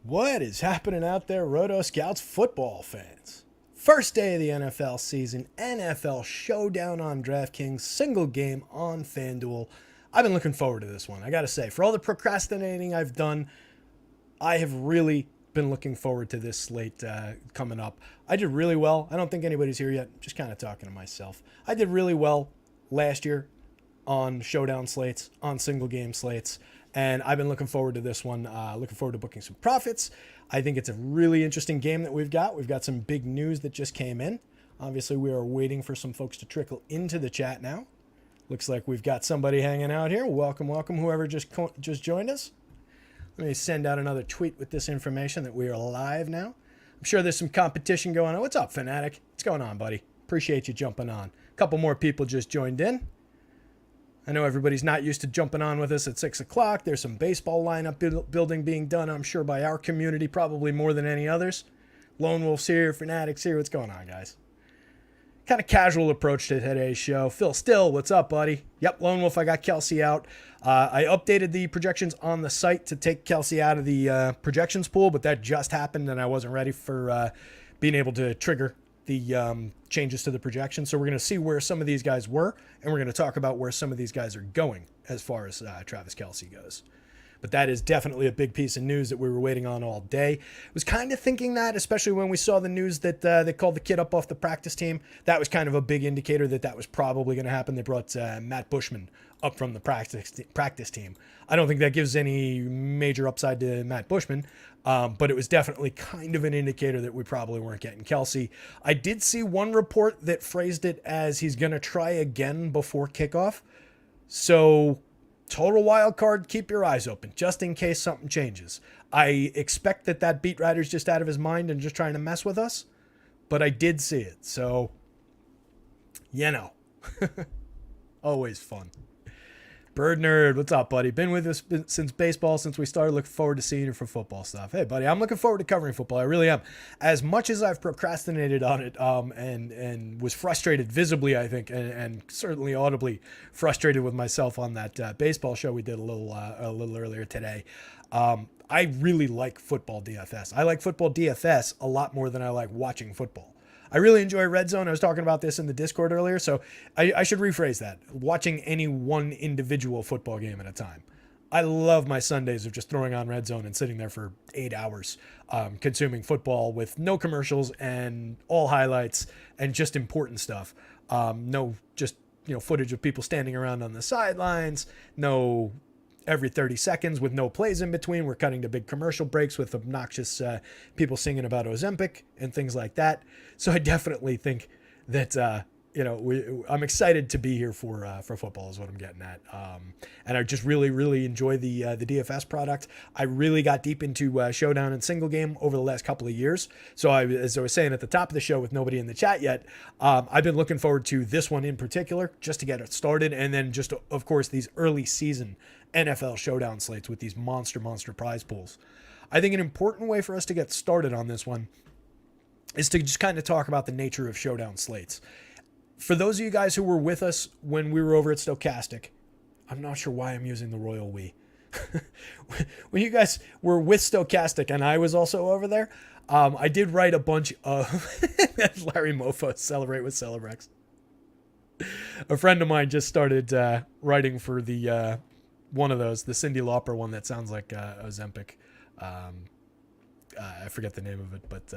What is happening out there, Roto Scouts football fans? First day of the NFL season, NFL Showdown on DraftKings, single game on FanDuel. I've been looking forward to this one. I gotta say, for all the procrastinating I've done, I have really been looking forward to this slate coming up. I did really well. I don't think anybody's here yet. Just kind of talking to myself. I did really well last year on Showdown slates, on single game slates. And I've been looking forward to this one, looking forward to booking some profits. I think it's a really interesting game that we've got. We've got some big news that just came in. Obviously, we are waiting for some folks to trickle into the chat now. Looks like we've got somebody hanging out here. Welcome, whoever just joined us. Let me send out another tweet with this information that we are live now. I'm sure there's some competition going on. What's up, Fanatic? What's going on, buddy? Appreciate you jumping on. A couple more people just joined in. I know everybody's not used to jumping on with us at 6 o'clock. There's some baseball lineup building being done, I'm sure, by our community, probably more than any others. Lone Wolf's here, Fanatics here. What's going on, guys? Kind of casual approach to today's show. Phil Still, what's up, buddy? Yep, Lone Wolf, I got Kelsey out. I updated the projections on the site to take Kelsey out of the projections pool, but that just happened, and I wasn't ready for being able to trigger the changes to the projection. So we're going to see where some of these guys were, and we're going to talk about where some of these guys are going as far as Travis Kelce goes. But that is definitely a big piece of news that we were waiting on all day. I was kind of thinking that, especially when we saw the news that they called the kid up off the practice team. That was kind of a big indicator that that was probably going to happen. They brought Matt Bushman up from the practice team. I don't think that gives any major upside to Matt Bushman, but it was definitely kind of an indicator that we probably weren't getting Kelce. I did see one report that phrased it as he's going to try again before kickoff. So total wild card, keep your eyes open just in case something changes. I expect that beat writer's just out of his mind and just trying to mess with us, but I did see it. So, you know, always fun. Bird Nerd, what's up, buddy? Been with us since baseball, since we started. Looking forward to seeing you for football stuff. Hey, buddy, I'm looking forward to covering football. I really am. As much as I've procrastinated on it and was frustrated visibly, I think, and certainly audibly frustrated with myself on that baseball show we did a little earlier today, I really like football DFS. I like football DFS a lot more than I like watching football. I really enjoy Red Zone. I was talking about this in the Discord earlier, so I should rephrase that. Watching any one individual football game at a time. I love my Sundays of just throwing on Red Zone and sitting there for 8 hours, consuming football with no commercials and all highlights and just important stuff. No just footage of people standing around on the sidelines. No every 30 seconds with no plays in between. We're cutting to big commercial breaks with obnoxious people singing about Ozempic and things like that. So I definitely think that, I'm excited to be here for football is what I'm getting at. And I just really, really enjoy the DFS product. I really got deep into Showdown and single game over the last couple of years. So as I was saying at the top of the show with nobody in the chat yet, I've been looking forward to this one in particular just to get it started. And then just, of course, these early season NFL Showdown slates with these monster prize pools. I think an important way for us to get started on this one is to just kind of talk about the nature of Showdown slates. For those of you guys who were with us when we were over at Stochastic, I'm not sure why I'm using the royal we. When you guys were with Stochastic and I was also over there, I did write a bunch of Larry Mofo celebrate with Celebrex. A friend of mine just started writing for the one of those, the Cyndi Lauper one that sounds like Ozempic. I forget the name of it, but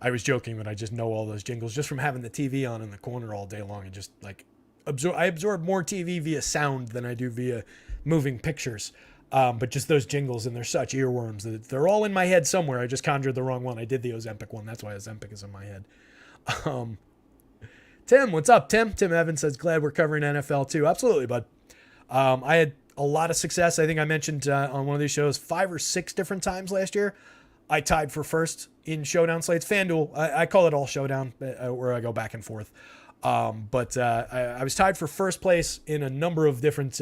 I was joking that I just know all those jingles just from having the TV on in the corner all day long and just like I absorb more TV via sound than I do via moving pictures. But just those jingles, and they're such earworms that they're all in my head somewhere. I just conjured the wrong one. I did the Ozempic one. That's why Ozempic is in my head. Tim, what's up, Tim? Tim Evans says, glad we're covering NFL too. Absolutely, bud. I had a lot of success. I think I mentioned on one of these shows 5 or 6 different times last year. I tied for first in Showdown slates. FanDuel, I call it all Showdown, where I go back and forth. But I was tied for first place in a number of different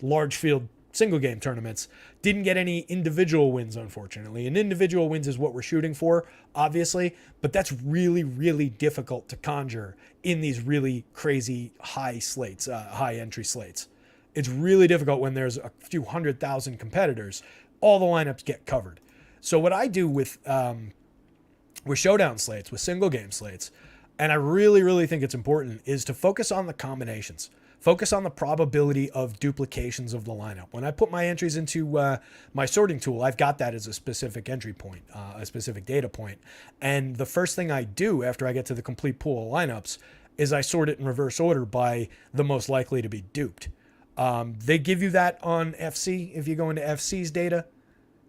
large field single game tournaments. Didn't get any individual wins, unfortunately. And individual wins is what we're shooting for, obviously. But that's really, really difficult to conjure in these really crazy high slates, high entry slates. It's really difficult when there's a few 100,000 competitors. All the lineups get covered. So what I do with showdown slates, with single game slates, and I really, really think it's important, is to focus on the combinations. Focus on the probability of duplications of the lineup. When I put my entries into my sorting tool, I've got that as a specific entry point, a specific data point. And the first thing I do after I get to the complete pool of lineups is I sort it in reverse order by the most likely to be duped. They give you that on FC. If you go into FC's data,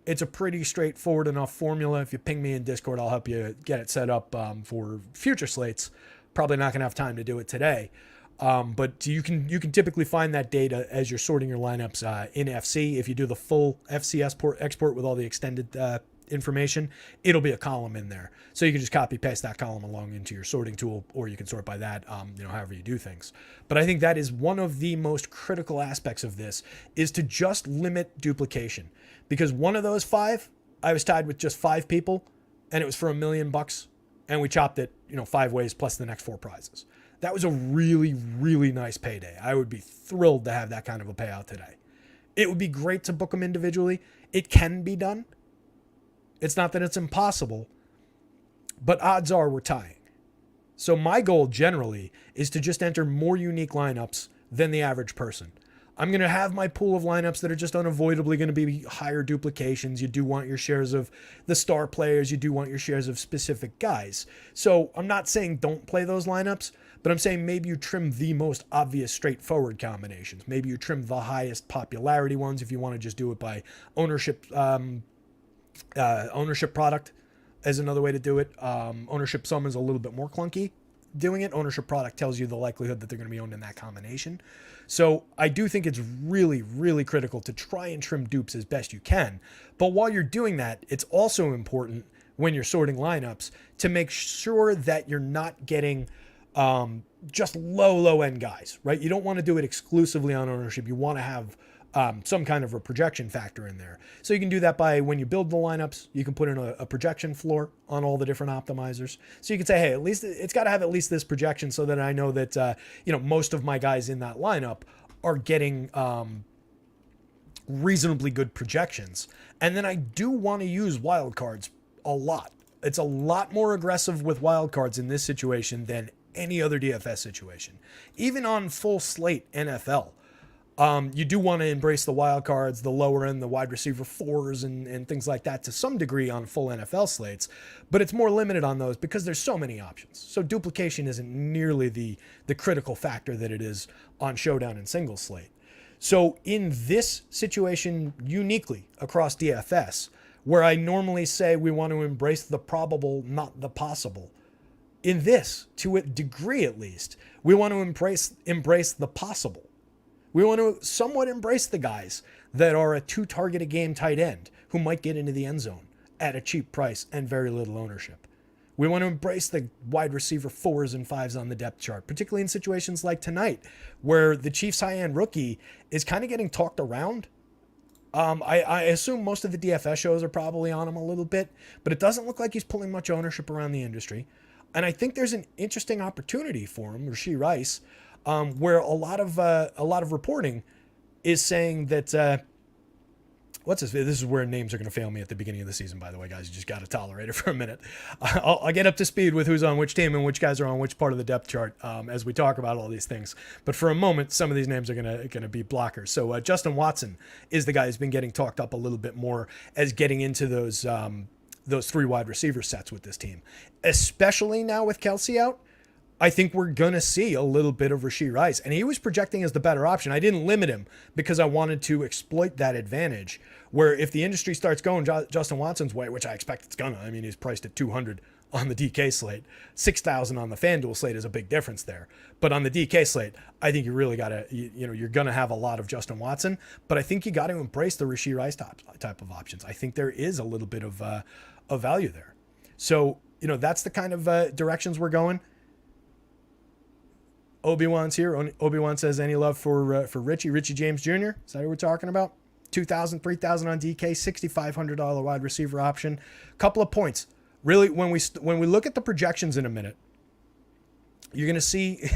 it's a pretty straightforward enough formula. If you ping me in Discord, I'll help you get it set up for future slates. Probably not going to have time to do it today. But you can typically find that data as you're sorting your lineups in FC. If you do the full FC export with all the extended information, it'll be a column in there. So you can just copy paste that column along into your sorting tool, or you can sort by that, however you do things. But I think that is one of the most critical aspects of this, is to just limit duplication. Because one of those 5, I was tied with just 5 people, and it was for $1 million, and we chopped it, 5 ways plus the next 4 prizes. That was a really, really nice payday. I would be thrilled to have that kind of a payout today. It would be great to book them individually. It can be done. It's not that it's impossible, but odds are we're tying. So my goal generally is to just enter more unique lineups than the average person. I'm going to have my pool of lineups that are just unavoidably going to be higher duplications. You do want your shares of the star players. You do want your shares of specific guys. So I'm not saying don't play those lineups, but I'm saying maybe you trim the most obvious straightforward combinations. Maybe you trim the highest popularity ones if you want to just do it by ownership product as another way to do it. Ownership sum is a little bit more clunky doing it. Ownership product tells you the likelihood that they're going to be owned in that combination. So I do think it's really, really critical to try and trim dupes as best you can. But while you're doing that, it's also important when you're sorting lineups to make sure that you're not getting just low end guys, right? You don't want to do it exclusively on ownership. You want to have some kind of a projection factor in there. So you can do that by, when you build the lineups, you can put in a projection floor on all the different optimizers. So you can say, hey, at least it's got to have at least this projection so that I know that, most of my guys in that lineup are getting reasonably good projections. And then I do want to use wildcards a lot. It's a lot more aggressive with wildcards in this situation than any other DFS situation. Even on full slate NFL, you do want to embrace the wild cards, the lower end, the wide receiver 4s and things like that to some degree on full NFL slates, but it's more limited on those because there's so many options. So duplication isn't nearly the critical factor that it is on Showdown and single slate. So in this situation, uniquely across DFS, where I normally say we want to embrace the probable, not the possible, in this, to a degree at least, we want to embrace the possible. We want to somewhat embrace the guys that are a 2-target-a-game tight end who might get into the end zone at a cheap price and very little ownership. We want to embrace the wide receiver 4s and 5s on the depth chart, particularly in situations like tonight, where the Chiefs high-end rookie is kind of getting talked around. I assume most of the DFS shows are probably on him a little bit, but it doesn't look like he's pulling much ownership around the industry. And I think there's an interesting opportunity for him, Rashee Rice, where a lot of reporting is saying that this is where names are going to fail me at the beginning of the season, by the way, guys. You just got to tolerate it for a minute. I'll get up to speed with who's on which team and which guys are on which part of the depth chart as we talk about all these things. But for a moment, some of these names are going to be blockers. So Justin Watson is the guy who's been getting talked up a little bit more as getting into those 3 wide receiver sets with this team, especially now with Kelsey out. I think we're going to see a little bit of Rashee Rice, and he was projecting as the better option. I didn't limit him because I wanted to exploit that advantage where if the industry starts going Justin Watson's way, which I expect it's going to, I mean, he's priced at 200 on the DK slate, 6,000 on the FanDuel slate is a big difference there. But on the DK slate, I think you really got to, you're going to have a lot of Justin Watson, but I think you got to embrace the Rashee Rice type of options. I think there is a little bit of value there. So, that's the kind of directions we're going. Obi-Wan's here. Obi-Wan says, any love for Richie James Jr.? Is that what we're talking about? 2,000, 3,000 on DK, $6,500 wide receiver option. Couple of points. Really, when we look at the projections in a minute, you're going to see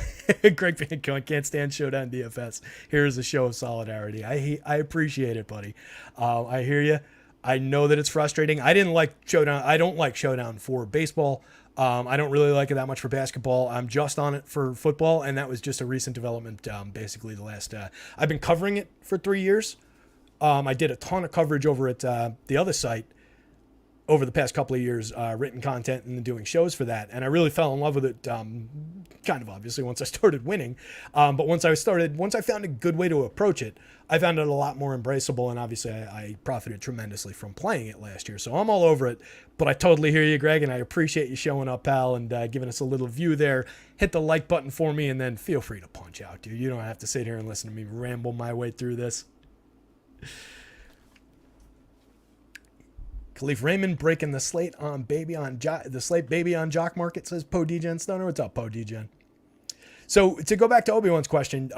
Greg Van Cohen can't stand Showdown DFS. Here is a show of solidarity. I appreciate it, buddy. I hear you. I know that it's frustrating. I didn't like Showdown. I don't like Showdown for baseball. I don't really like it that much for basketball. I'm just on it for football, and that was just a recent development. Basically, the last I've been covering it for 3 years. I did a ton of coverage over at the other site over the past couple of years, written content and doing shows for that. And I really fell in love with it, kind of obviously once I started winning. But once I found a good way to approach it, I found it a lot more embraceable. And obviously I profited tremendously from playing it last year. So I'm all over it, but I totally hear you, Greg. And I appreciate you showing up, pal, and giving us a little view there. Hit the like button for me, and then feel free to punch out, dude. You don't have to sit here and listen to me ramble my way through this. Khalif Raymond breaking the slate baby on Jock Market, says Po Degen Stoner. What's up, Po Degen? So to go back to Obi-Wan's question,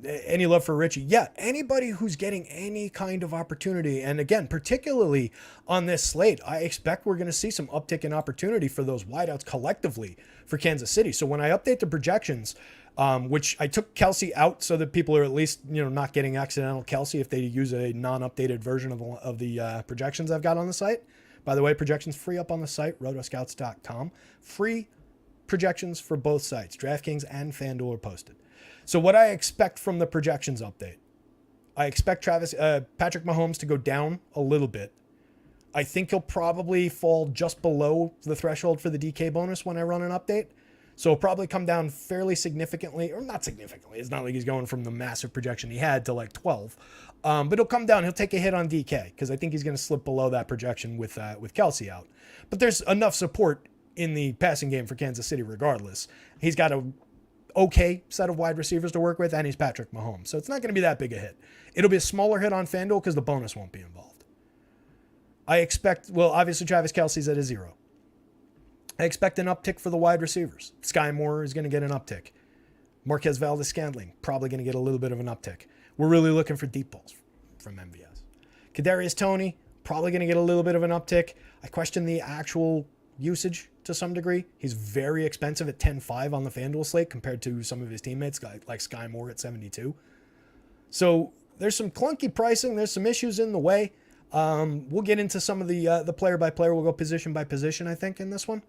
any love for Richie? Yeah, anybody who's getting any kind of opportunity, and again, particularly on this slate, I expect we're going to see some uptick in opportunity for those wideouts collectively for Kansas City. So when I update the projections, which I took Kelsey out so that people are at least, not getting accidental Kelsey if they use a non-updated version of the projections I've got on the site. By the way, projections free up on the site, rotoscouts.com. Free projections for both sites, DraftKings and FanDuel, are posted. So what I expect from the projections update, I expect Patrick Mahomes to go down a little bit. I think he'll probably fall just below the threshold for the DK bonus when I run an update. So he'll probably come down fairly significantly, or not significantly. It's not like he's going from the massive projection he had to like 12. But he'll come down. He'll take a hit on DK because I think he's going to slip below that projection with Kelsey out. But there's enough support in the passing game for Kansas City regardless. He's got a okay set of wide receivers to work with, and he's Patrick Mahomes. So it's not going to be that big a hit. It'll be a smaller hit on FanDuel because the bonus won't be involved. I expect, obviously Travis Kelsey's at a 0. I expect an uptick for the wide receivers. Sky Moore is going to get an uptick. Marquez Valdes-Scantling, probably going to get a little bit of an uptick. We're really looking for deep balls from MVS. Kadarius Toney, probably going to get a little bit of an uptick. I question the actual usage to some degree. He's very expensive at 10.5 on the FanDuel slate compared to some of his teammates like Sky Moore at 72. So there's some clunky pricing. There's some issues in the way. We'll get into some of the player by player. We'll go position by position, I think, in this one.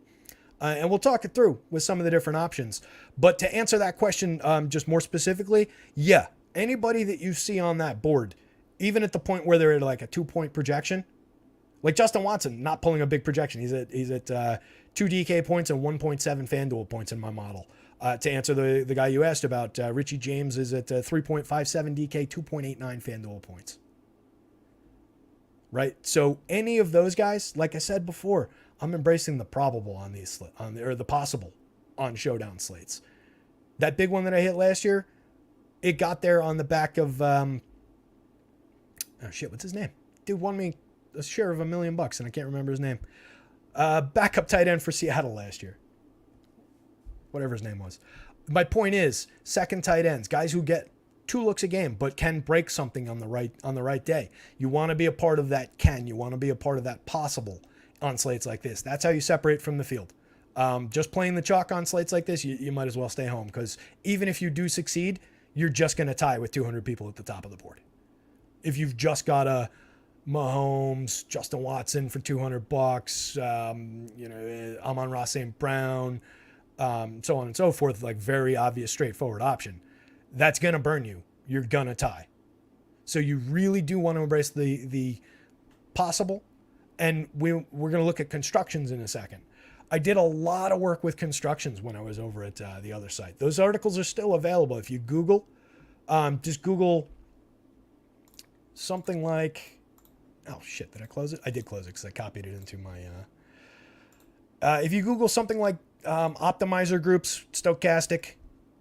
And we'll talk it through with some of the different options. But to answer that question just more specifically, yeah, anybody that you see on that board, even at the point where they're at like a 2-point projection, like Justin Watson, not pulling a big projection. He's at 2 DK points and 1.7 FanDuel points in my model. To answer the guy you asked about, Richie James is at 3.57 DK, 2.89 FanDuel points. Right? So any of those guys, like I said before, I'm embracing the probable on these or the possible on Showdown slates. That big one that I hit last year, it got there on the back of what's his name? Dude won me a share of $1 million, and I can't remember his name. Backup tight end for Seattle last year. Whatever his name was. My point is, second tight ends, guys who get 2 looks a game, but can break something on the right day. You want to be a part of that you want to be a part of that possible on slates like this. That's how you separate from the field. Just playing the chalk on slates like this, you might as well stay home, because even if you do succeed, you're just going to tie with 200 people at the top of the board. If you've just got a Mahomes, Justin Watson for $200, Amon-Ra St. Brown, so on and so forth, like very obvious, straightforward option, that's going to burn you. You're going to tie. So you really do want to embrace the possible. And we're going to look at constructions in a second. I did a lot of work with constructions when I was over at the other site. Those articles are still available. If you Google, just Google something like, oh shit, did I close it? I did close it because I copied it into my, if you Google something like optimizer groups, stochastic,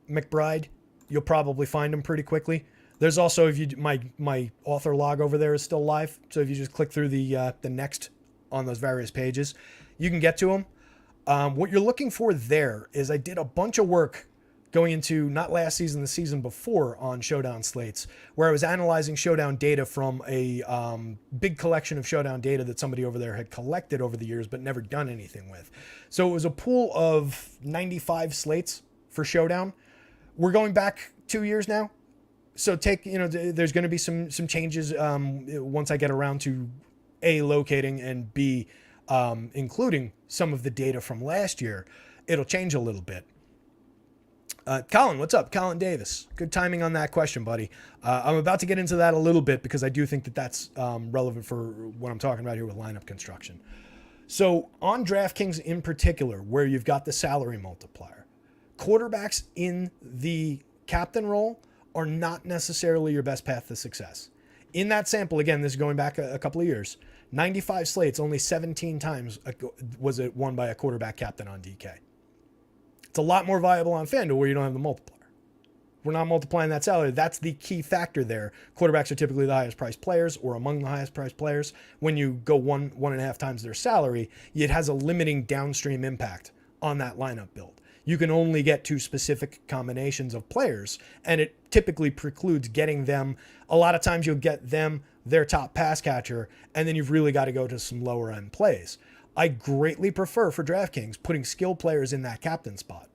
McBride, you'll probably find them pretty quickly. There's also, if you my author log over there is still live, so if you just click through the next on those various pages, you can get to them. What you're looking for there is I did a bunch of work going into not last season, the season before on Showdown slates, where I was analyzing Showdown data from a big collection of Showdown data that somebody over there had collected over the years but never done anything with. So it was a pool of 95 slates for Showdown. We're going back 2 years now. So there's going to be some changes once I get around to A, locating, and B, including some of the data from last year, it'll change a little bit. Colin, what's up? Colin Davis. Good timing on that question, buddy. I'm about to get into that a little bit because I do think that that's relevant for what I'm talking about here with lineup construction. So on DraftKings in particular, where you've got the salary multiplier, quarterbacks in the captain role are not necessarily your best path to success. In that sample, again, this is going back a couple of years, 95 slates, only 17 times was it won by a quarterback captain on DK. It's a lot more viable on FanDuel where you don't have the multiplier. We're not multiplying that salary. That's the key factor there. Quarterbacks are typically the highest priced players or among the highest priced players. When you go one and a half times their salary, it has a limiting downstream impact on that lineup build. You can only get to specific combinations of players, and it typically precludes getting them. A lot of times you'll get them, their top pass catcher, and then you've really got to go to some lower end plays. I greatly prefer for DraftKings putting skill players in that captain spot.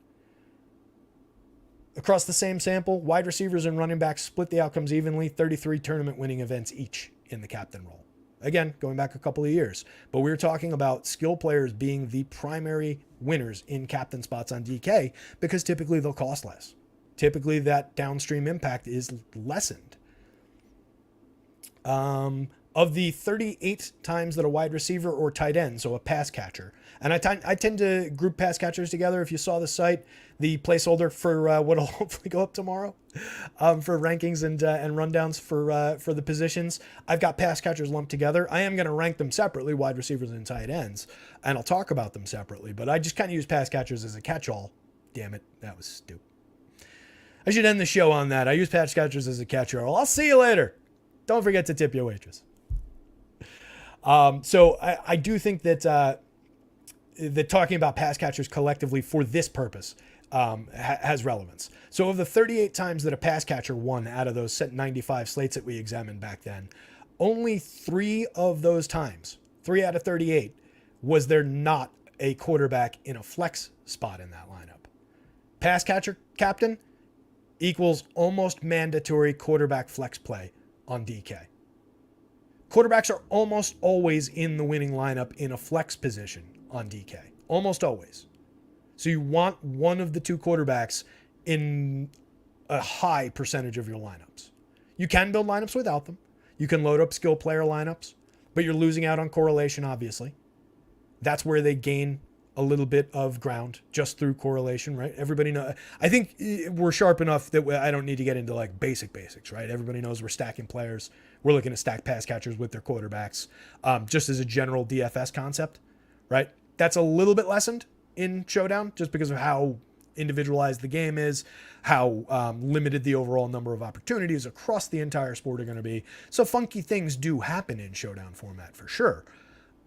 Across the same sample, wide receivers and running backs split the outcomes evenly, 33 tournament winning events each in the captain role. Again, going back a couple of years. But we were talking about skill players being the primary winners in captain spots on DK because typically they'll cost less. Typically that downstream impact is lessened. Of the 38 times that a wide receiver or tight end, so a pass catcher, and I tend to group pass catchers together. If you saw the site, the placeholder for what'll hopefully go up tomorrow for rankings and rundowns for the positions, I've got pass catchers lumped together. I am going to rank them separately, wide receivers and tight ends, and I'll talk about them separately. But I just kind of use pass catchers as a catch-all. Damn it, that was stupid. I should end the show on that. I use pass catchers as a catch-all. I'll see you later. Don't forget to tip your waitress. So I do think that that talking about pass catchers collectively for this purpose has relevance. So of the 38 times that a pass catcher won out of those 95 slates that we examined back then, only 3 of those times, 3 out of 38, was there not a quarterback in a flex spot in that lineup. Pass catcher captain equals almost mandatory quarterback flex play on DK. Quarterbacks are almost always in the winning lineup in a flex position on DK. Almost always. So you want one of the two quarterbacks in a high percentage of your lineups. You can build lineups without them. You can load up skill player lineups, but you're losing out on correlation, obviously. That's where they gain a little bit of ground just through correlation, right? Everybody knows. I think we're sharp enough that I don't need to get into like basics, right? Everybody knows we're stacking players. We're looking to stack pass catchers with their quarterbacks, just as a general DFS concept, right? That's a little bit lessened in Showdown just because of how individualized the game is, how limited the overall number of opportunities across the entire sport are going to be. So funky things do happen in Showdown format for sure.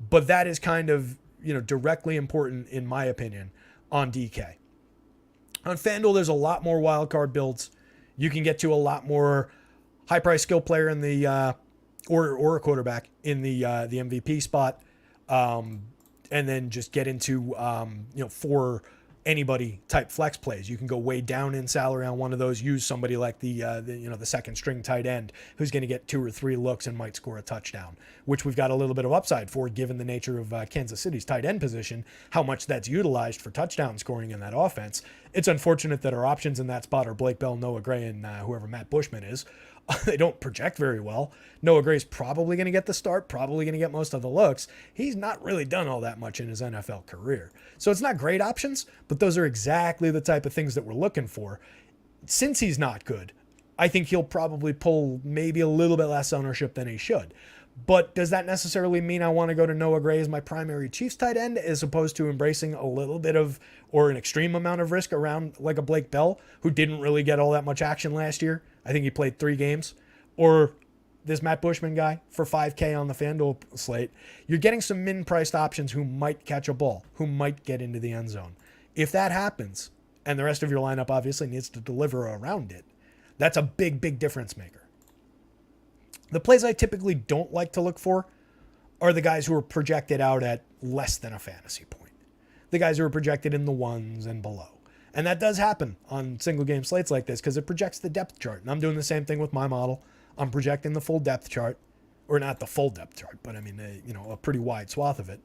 But that is kind of, directly important, in my opinion, on DK. On FanDuel, there's a lot more wildcard builds. You can get to a lot more high price skill player in the or a quarterback in the MVP spot, and then just get into for anybody type flex plays. You can go way down in salary on one of those. Use somebody like the second string tight end who's going to get 2 or 3 looks and might score a touchdown, which we've got a little bit of upside for given the nature of Kansas City's tight end position, how much that's utilized for touchdown scoring in that offense. It's unfortunate that our options in that spot are Blake Bell, Noah Gray, and whoever Matt Bushman is. They don't project very well. Noah Gray's probably going to get the start, probably going to get most of the looks. He's not really done all that much in his NFL career. So it's not great options, but those are exactly the type of things that we're looking for. Since he's not good, I think he'll probably pull maybe a little bit less ownership than he should. But does that necessarily mean I want to go to Noah Gray as my primary Chiefs tight end as opposed to embracing a little bit of or an extreme amount of risk around like a Blake Bell who didn't really get all that much action last year? I think he played 3 games. Or this Matt Bushman guy for $5K on the FanDuel slate. You're getting some min-priced options who might catch a ball, who might get into the end zone. If that happens, and the rest of your lineup obviously needs to deliver around it, that's a big, big difference maker. The plays I typically don't like to look for are the guys who are projected out at less than a fantasy point. The guys who are projected in the 1s and below. And that does happen on single game slates like this because it projects the depth chart. And I'm doing the same thing with my model. I'm projecting the full depth chart. or not the full depth chart, but I mean, a pretty wide swath of it.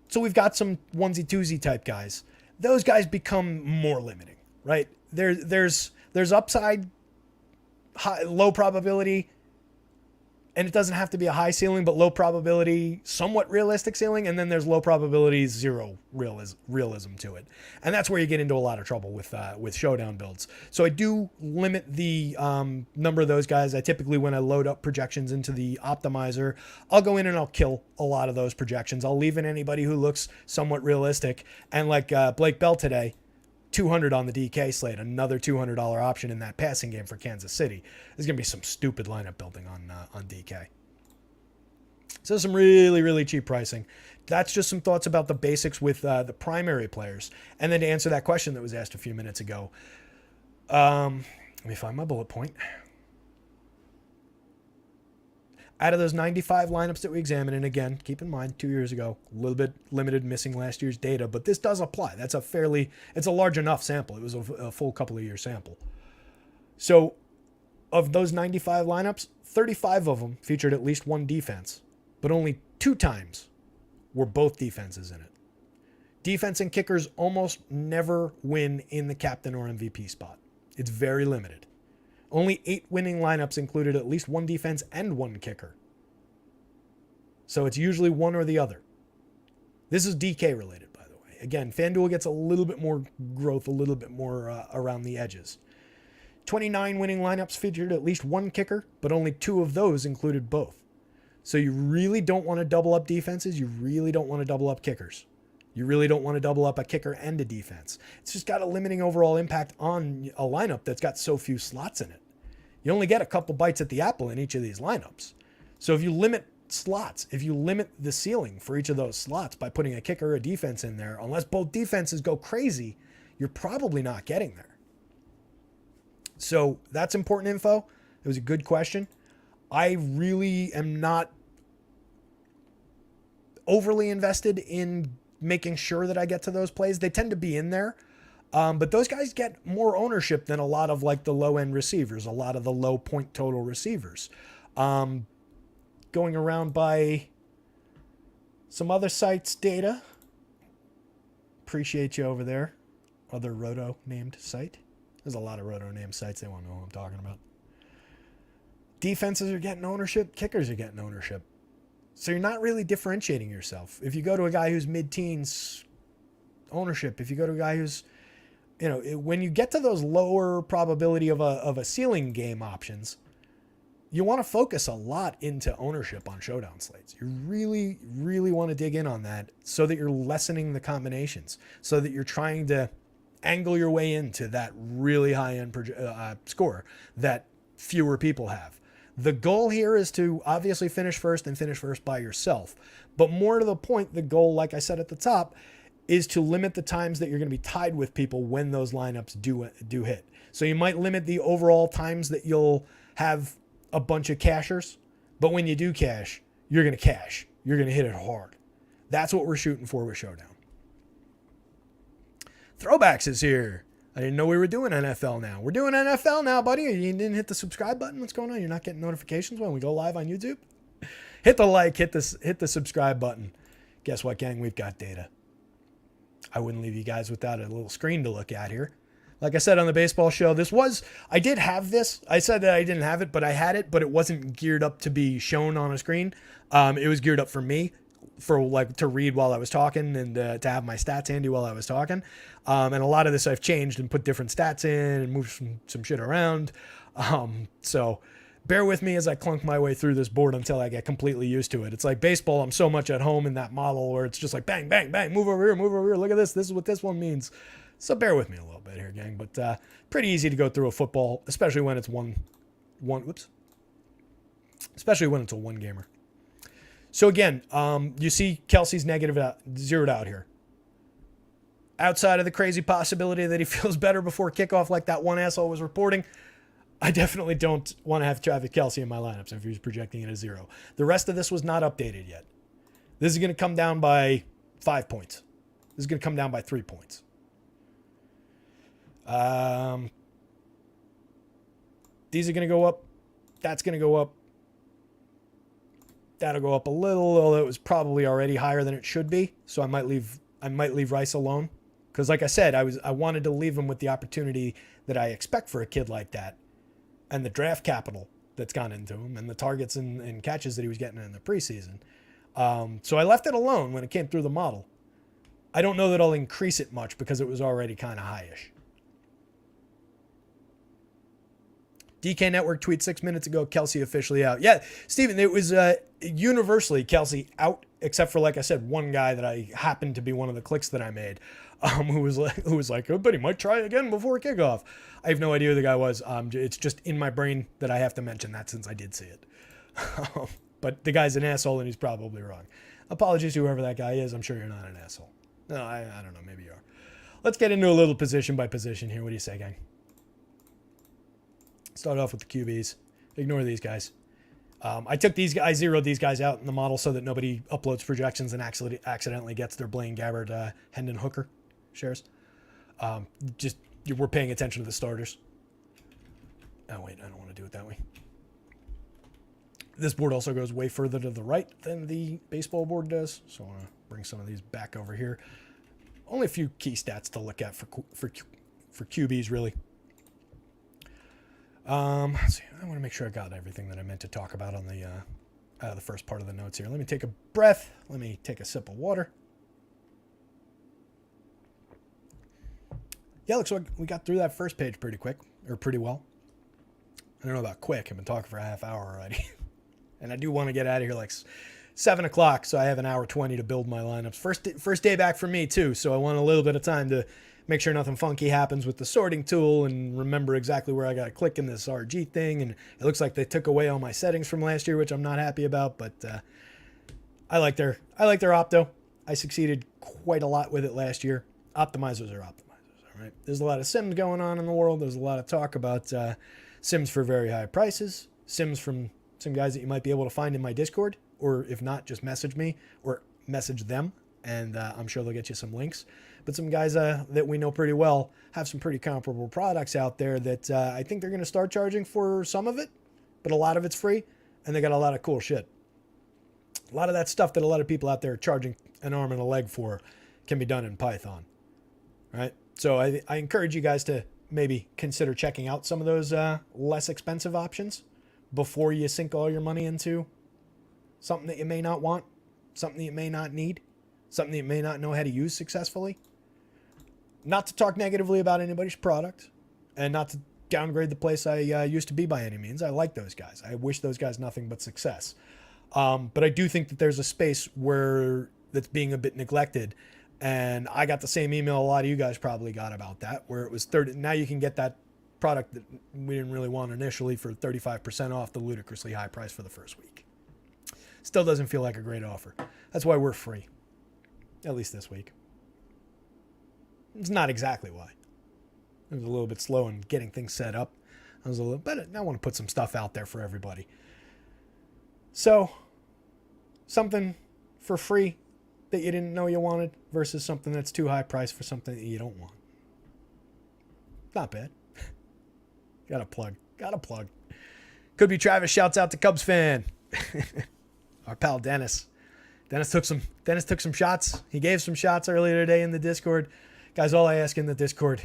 So we've got some onesie twosie type guys. Those guys become more limiting, right? There's upside, low probability, and it doesn't have to be a high ceiling, but low probability, somewhat realistic ceiling, and then there's low probability, zero realism to it, and that's where you get into a lot of trouble with showdown builds. So I do limit the number of those guys. I typically, when I load up projections into the optimizer, I'll go in and I'll kill a lot of those projections. I'll leave in anybody who looks somewhat realistic, and like Blake Bell today, 200 on the DK slate, another $200 option in that passing game for Kansas City. There's going to be some stupid lineup building on DK. So some really, really cheap pricing. That's just some thoughts about the basics with the primary players. And then to answer that question that was asked a few minutes ago, let me find my bullet point. Out of those 95 lineups that we examined, and again, keep in mind, 2 years ago, a little bit limited, missing last year's data, but this does apply. It's a large enough sample. It was a full couple of year sample. So of those 95 lineups, 35 of them featured at least one defense, but only 2 times were both defenses in it. Defense and kickers almost never win in the captain or MVP spot. It's very limited. Only 8 winning lineups included at least one defense and one kicker. So it's usually one or the other. This is DK related, by the way. Again, FanDuel gets a little bit more growth, a little bit more around the edges. 29 winning lineups featured at least one kicker, but only 2 of those included both. So you really don't want to double up defenses. You really don't want to double up kickers. You really don't want to double up a kicker and a defense. It's just got a limiting overall impact on a lineup that's got so few slots in it. You only get a couple bites at the apple in each of these lineups. So if you limit slots, if you limit the ceiling for each of those slots by putting a kicker or a defense in there, unless both defenses go crazy, you're probably not getting there. So that's important info. It was a good question. I really am not overly invested in making sure that I get to those plays. They tend to be in there. But those guys get more ownership than a lot of like the low end receivers, a lot of the low point total receivers. Going around by some other sites data. Appreciate you over there. Other Roto named site. There's a lot of Roto named sites. They won't know what I'm talking about. Defenses are getting ownership. Kickers are getting ownership. So you're not really differentiating yourself. If you go to a guy who's mid-teens ownership, if you go to a guy who's, when you get to those lower probability of a ceiling game options, you want to focus a lot into ownership on showdown slates. You really, really want to dig in on that so that you're lessening the combinations, so that you're trying to angle your way into that really high-end score that fewer people have. The goal here is to obviously finish first and finish first by yourself. But more to the point, the goal, like I said at the top, is to limit the times that you're going to be tied with people when those lineups do hit. So you might limit the overall times that you'll have a bunch of cashers, but when you do cash, you're going to cash. You're going to hit it hard. That's what we're shooting for with Showdown. Throwbacks is here. I didn't know we were doing NFL now. We're doing NFL now, buddy. You didn't hit the subscribe button? What's going on? You're not getting notifications when we go live on YouTube? Hit the like, hit the subscribe button. Guess what, gang? We've got data. I wouldn't leave you guys without a little screen to look at here. Like I said on the baseball show, I did have this. I said that I didn't have it, but I had it, but it wasn't geared up to be shown on a screen. It was geared up for me, to read while I was talking and to have my stats handy while I was talking. And a lot of this I've changed and put different stats in and moved some shit around. So bear with me as I clunk my way through this board until I get completely used to it. It's like baseball. I'm so much at home in that model where it's just like bang, bang, bang, move over here, look at this. This is what this one means. So bear with me a little bit here, gang. But pretty easy to go through a football, especially when it's especially when it's a one gamer. So again, you see Kelsey's zeroed out here. Outside of the crazy possibility that he feels better before kickoff like that one asshole was reporting, I definitely don't want to have Travis Kelce in my lineups if he's projecting it as 0. The rest of this was not updated yet. This is going to come down by 5 points. This is going to come down by 3 points. These are going to go up. That's going to go up. That'll go up a little, although it was probably already higher than it should be. So I might leave Rice alone. Because like I said, I wanted to leave him with the opportunity that I expect for a kid like that, and the draft capital that's gone into him, and the targets and catches that he was getting in the preseason. So I left it alone when it came through the model. I don't know that I'll increase it much because it was already kind of high-ish. DK Network tweet 6 minutes ago, Kelsey officially out. Yeah, Steven, it was universally Kelsey out, except for, like I said, one guy that I happened to be one of the clicks that I made, who was like, oh, but he might try again before kickoff. I have no idea who the guy was. It's just in my brain that I have to mention that since I did see it. But the guy's an asshole and he's probably wrong. Apologies to whoever that guy is. I'm sure you're not an asshole. No, I don't know. Maybe you are. Let's get into a little position by position here. What do you say, gang? Start off with the QBs. Ignore these guys. I zeroed these guys out in the model so that nobody uploads projections and accidentally gets their Blaine Gabbert, Hendon Hooker shares. We're paying attention to the starters. Oh, wait, I don't want to do it that way. This board also goes way further to the right than the baseball board does. So I want to bring some of these back over here. Only a few key stats to look at for QBs, really. Let's see. I want to make sure I got everything that I meant to talk about on the first part of the notes here. Let me take a breath. Let me take a sip of water. Yeah, looks like we got through that first page pretty well. I don't know about quick. I've been talking for a half hour already. And I do want to get out of here like 7 o'clock, so I have an hour 20 to build my lineups. First day back for me, too, so I want a little bit of time to make sure nothing funky happens with the sorting tool and remember exactly where I got to click in this RG thing. And it looks like they took away all my settings from last year, which I'm not happy about, but I like their opto. I succeeded quite a lot with it last year. Optimizers are optimizers, all right? There's a lot of sims going on in the world. There's a lot of talk about sims for very high prices, sims from some guys that you might be able to find in my Discord, or if not, just message me or message them, and I'm sure they'll get you some links. But some guys that we know pretty well have some pretty comparable products out there that I think they're going to start charging for some of it, but a lot of it's free, and they got a lot of cool shit. A lot of that stuff that a lot of people out there are charging an arm and a leg for can be done in Python, right? So I encourage you guys to maybe consider checking out some of those less expensive options before you sink all your money into something that you may not want, something that you may not need, something that you may not know how to use successfully. Not to talk negatively about anybody's product and not to downgrade the place I used to be by any means. I like those guys. I wish those guys nothing but success. But I do think that there's a space where that's being a bit neglected. And I got the same email a lot of you guys probably got about that, where it was 30. Now you can get that product that we didn't really want initially for 35% off the ludicrously high price for the first week. Still doesn't feel like a great offer. That's why we're free. At least this week. It's not exactly why. I was a little bit slow in getting things set up. I want to put some stuff out there for everybody. So, something for free that you didn't know you wanted versus something that's too high priced for something that you don't want. Not bad. Got a plug. Could be Travis shouts out to Cubs fan. Our pal Dennis. Dennis took some shots. He gave some shots earlier today in the Discord. Guys, all I ask in the Discord,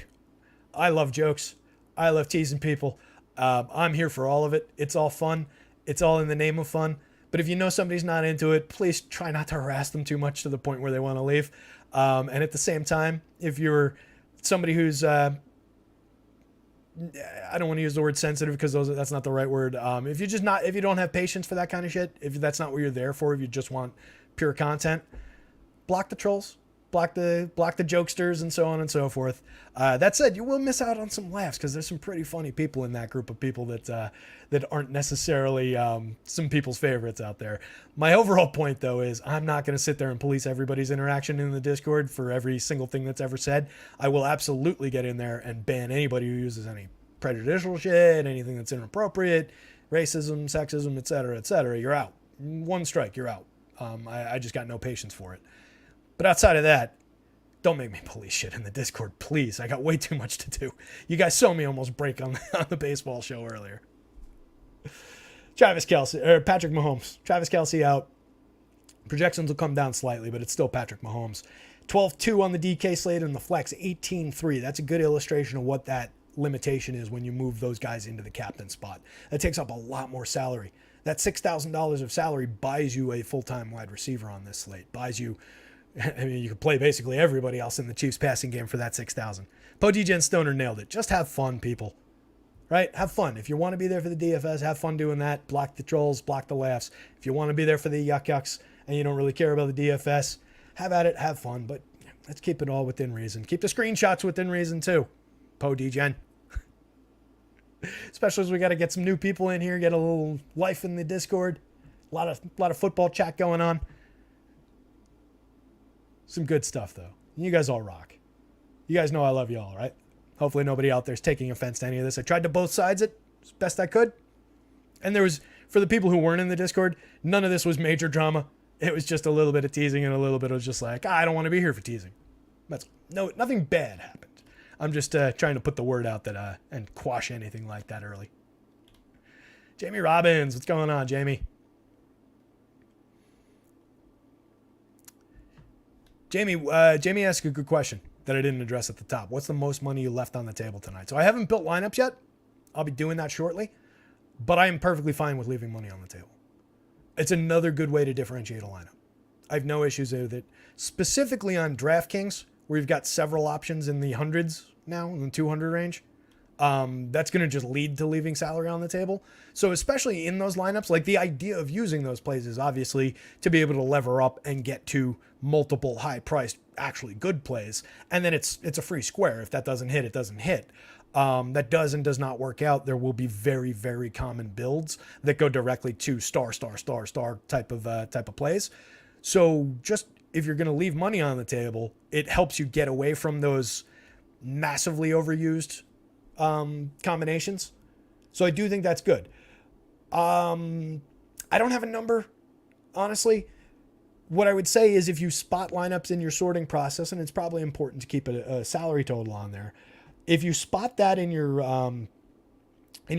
I love jokes. I love teasing people. I'm here for all of it. It's all fun. It's all in the name of fun. But if you know somebody's not into it, please try not to harass them too much to the point where they want to leave. And at the same time, if you're somebody who's I don't want to use the word sensitive because that's not the right word. If you don't have patience for that kind of shit, if that's not what you're there for, if you just want pure content, block the trolls, block the jokesters, and so on and so forth. That said, you will miss out on some laughs because there's some pretty funny people in that group of people that aren't necessarily some people's favorites out there. My overall point, though, is I'm not going to sit there and police everybody's interaction in the Discord for every single thing that's ever said. I will absolutely get in there and ban anybody who uses any prejudicial shit, anything that's inappropriate, racism, sexism, etc., etc. You're out. One strike, you're out. I just got no patience for it. But outside of that, don't make me police shit in the Discord, please. I got way too much to do. You guys saw me almost break on the baseball show earlier. Travis Kelce, or Patrick Mahomes. Travis Kelce out. Projections will come down slightly, but it's still Patrick Mahomes. 12-2 on the DK slate and the flex 18-3. That's a good illustration of what that limitation is when you move those guys into the captain spot. That takes up a lot more salary. That $6,000 of salary buys you a full-time wide receiver on this slate. Buys you, I mean, you could play basically everybody else in the Chiefs passing game for that $6,000. Podij and Stoner nailed it. Just have fun, people. Right? Have fun. If you want to be there for the DFS, have fun doing that. Block the trolls, block the laughs. If you want to be there for the yucks and you don't really care about the DFS, have at it, have fun, but let's keep it all within reason. Keep the screenshots within reason too. Podij. Especially as we got to get some new people in here, get a little life in the Discord. A lot of football chat going on. Some good stuff though. You guys all rock. You guys know I love you all, right? Hopefully nobody out there is taking offense to any of this. I tried to both sides it as best I could. And there was, for the people who weren't in the Discord, none of this was major drama. It was just a little bit of teasing and a little bit of just like, I don't want to be here for teasing. That's nothing bad happened. I'm just trying to put the word out that and quash anything like that early. Jamie Robbins, what's going on, Jamie? Jamie asked a good question that I didn't address at the top. What's the most money you left on the table tonight? So I haven't built lineups yet. I'll be doing that shortly. But I am perfectly fine with leaving money on the table. It's another good way to differentiate a lineup. I have no issues with it. Specifically on DraftKings, where you've got several options in the hundreds now, in the 200 range. That's going to just lead to leaving salary on the table. So especially in those lineups, like the idea of using those plays is obviously to be able to lever up and get to multiple high-priced, actually good plays. And then it's a free square. If that doesn't hit, it doesn't hit. That does and does not work out. There will be very, very common builds that go directly to star type of plays. So just if you're going to leave money on the table, it helps you get away from those massively overused combinations. So I do think that's good. I don't have a number, honestly. What I would say is if you spot lineups in your sorting process, and it's probably important to keep a salary total on there. If you spot that in your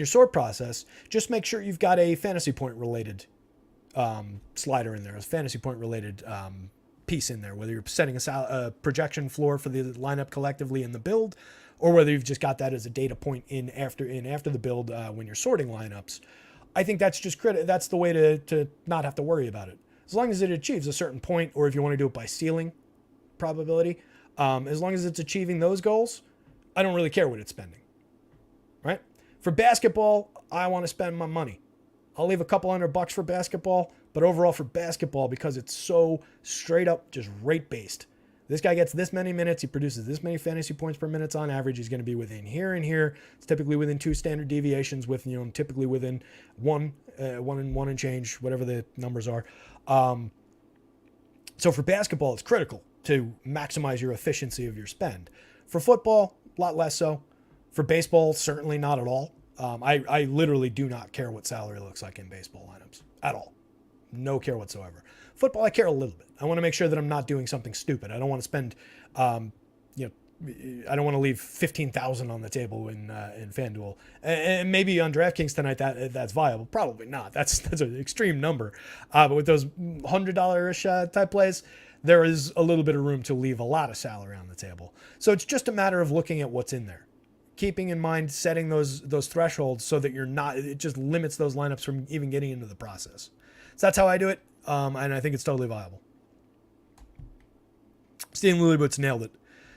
sort process, just make sure you've got a fantasy point related slider in there, a fantasy point related piece in there, whether you're setting a projection floor for the lineup collectively in the build, or whether you've just got that as a data point in after the build when you're sorting lineups. I think that's just that's the way to not have to worry about it. As long as it achieves a certain point, or if you want to do it by ceiling probability, as long as it's achieving those goals, I don't really care what it's spending, right? For basketball, I want to spend my money. I'll leave a couple $100 for basketball, but overall for basketball, because it's so straight up just rate based. This guy gets this many minutes. He produces this many fantasy points per minute on average. He's going to be within here and here. It's typically within 2 standard deviations, with typically within one and change, whatever the numbers are. So for basketball, it's critical to maximize your efficiency of your spend. For football, a lot less so. For baseball, certainly not at all. I literally do not care what salary looks like in baseball lineups at all. No care whatsoever. Football, I care a little bit. I want to make sure that I'm not doing something stupid. I don't want to spend, I don't want to leave $15,000 on the table in FanDuel. And maybe on DraftKings tonight that's viable. Probably not. That's an extreme number. But with those $100-ish type plays, there is a little bit of room to leave a lot of salary on the table. So it's just a matter of looking at what's in there. Keeping in mind setting those thresholds so that it just limits those lineups from even getting into the process. So that's how I do it, and I think it's totally viable. Steven Lillyboots nailed it.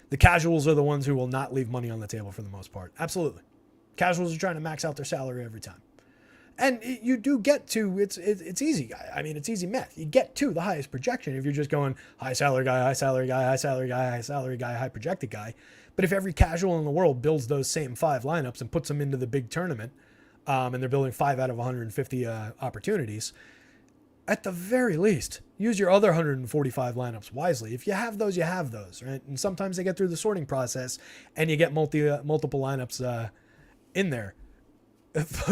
The casuals are the ones who will not leave money on the table for the most part. Absolutely. Casuals are trying to max out their salary every time. And you do get to, it's easy. I mean, it's easy math. You get to the highest projection if you're just going high salary guy, high salary guy, high salary guy, high salary guy, high projected guy. But if every casual in the world builds those same 5 lineups and puts them into the big tournament, and they're building 5 out of 150 opportunities, at the very least, use your other 145 lineups wisely. If you have those, you have those, right? And sometimes they get through the sorting process and you get multiple lineups in there.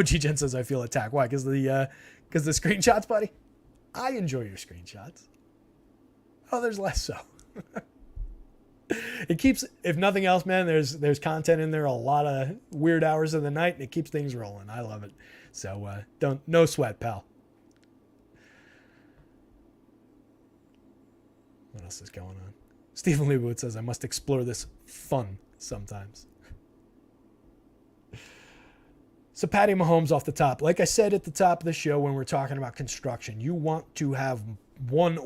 Jen says, I feel attacked. Why? Because the screenshots, buddy? I enjoy your screenshots. Others less so. it keeps, if nothing else, man, there's content in there a lot of weird hours of the night, and it keeps things rolling. I love it. So no sweat, pal. What else is going on? Stephen Leibowitz says, I must explore this fun sometimes. So Patty Mahomes off the top. Like I said at the top of the show when we're talking about construction, you want to have one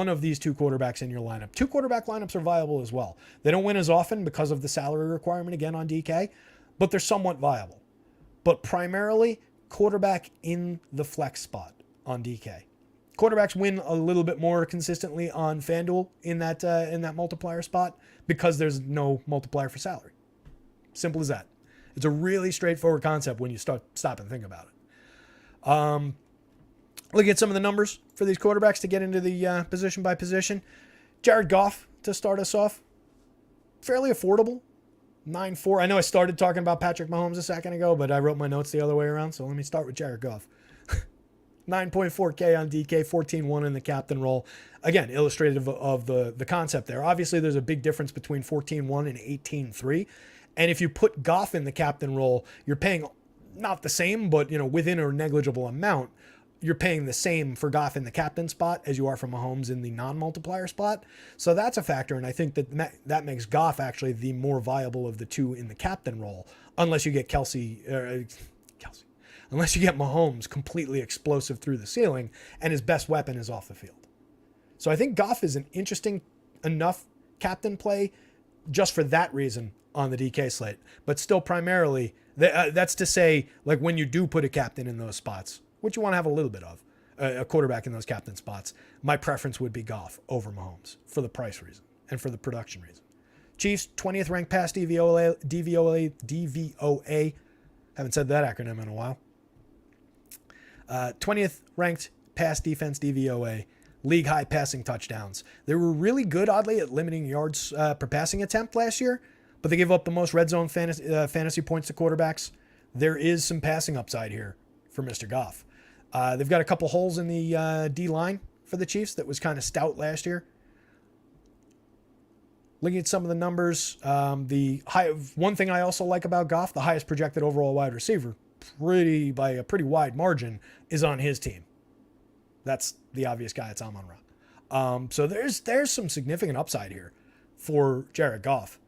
of these two quarterbacks in your lineup. Two quarterback lineups are viable as well. They don't win as often because of the salary requirement again on DK, but they're somewhat viable. But primarily quarterback in the flex spot on DK. Quarterbacks win a little bit more consistently on FanDuel in that multiplier spot because there's no multiplier for salary. Simple as that. It's a really straightforward concept when you stop and think about it. Look at some of the numbers for these quarterbacks to get into the position by position. Jared Goff to start us off. Fairly affordable. 9.4. I know I started talking about Patrick Mahomes a second ago, but I wrote my notes the other way around, so let me start with Jared Goff. 9.4K on DK, 14.1 in the captain role. Again, illustrative of the concept there. Obviously, there's a big difference between 14.1 and 18.3. And if you put Goff in the captain role, you're paying not the same, but within a negligible amount. You're paying the same for Goff in the captain spot as you are for Mahomes in the non-multiplier spot. So that's a factor, and I think that makes Goff actually the more viable of the two in the captain role, unless you get unless you get Mahomes completely explosive through the ceiling and his best weapon is off the field. So I think Goff is an interesting enough captain play just for that reason on the DK slate, but still primarily that's to say, like, when you do put a captain in those spots, which you want to have a little bit of, a quarterback in those captain spots, my preference would be Goff over Mahomes for the price reason and for the production reason. Chiefs, 20th ranked pass DVOA. Haven't said that acronym in a while. 20th ranked pass defense DVOA. League high passing touchdowns. They were really good, oddly, at limiting yards per passing attempt last year, but they gave up the most red zone fantasy points to quarterbacks. There is some passing upside here for Mr. Goff. They've got a couple holes in the D line for the Chiefs that was kind of stout last year. Looking at some of the numbers, one thing I also like about Goff, the highest projected overall wide receiver, by a pretty wide margin, is on his team. That's the obvious guy. It's Amon-Ra. So there's some significant upside here for Jared Goff.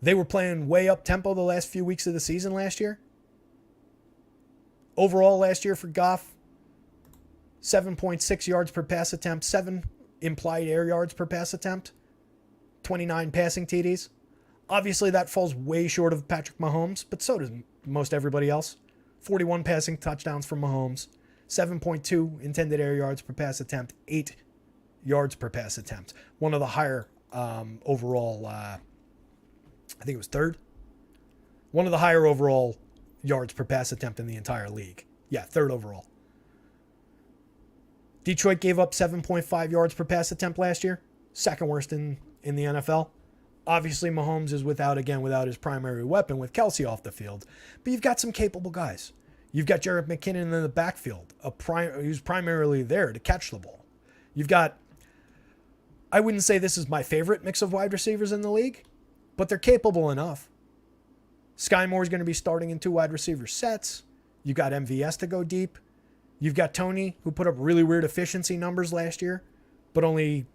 They were playing way up tempo the last few weeks of the season last year. Overall last year for Goff, 7.6 yards per pass attempt, 7 implied air yards per pass attempt, 29 passing TDs. Obviously that falls way short of Patrick Mahomes, but so does most everybody else. 41 passing touchdowns from Mahomes, 7.2 intended air yards per pass attempt, 8 yards per pass attempt. One of the higher overall, I think it was third. One of the higher overall yards per pass attempt in the entire league. Yeah, third overall. Detroit gave up 7.5 yards per pass attempt last year. Second worst in the NFL. Obviously, Mahomes is without his primary weapon with Kelsey off the field. But you've got some capable guys. You've got Jerick McKinnon in the backfield, who's primarily there to catch the ball. You've got, I wouldn't say this is my favorite mix of wide receivers in the league, but they're capable enough. Sky Moore's going to be starting in 2 wide receiver sets. You've got MVS to go deep. You've got Tony, who put up really weird efficiency numbers last year, but only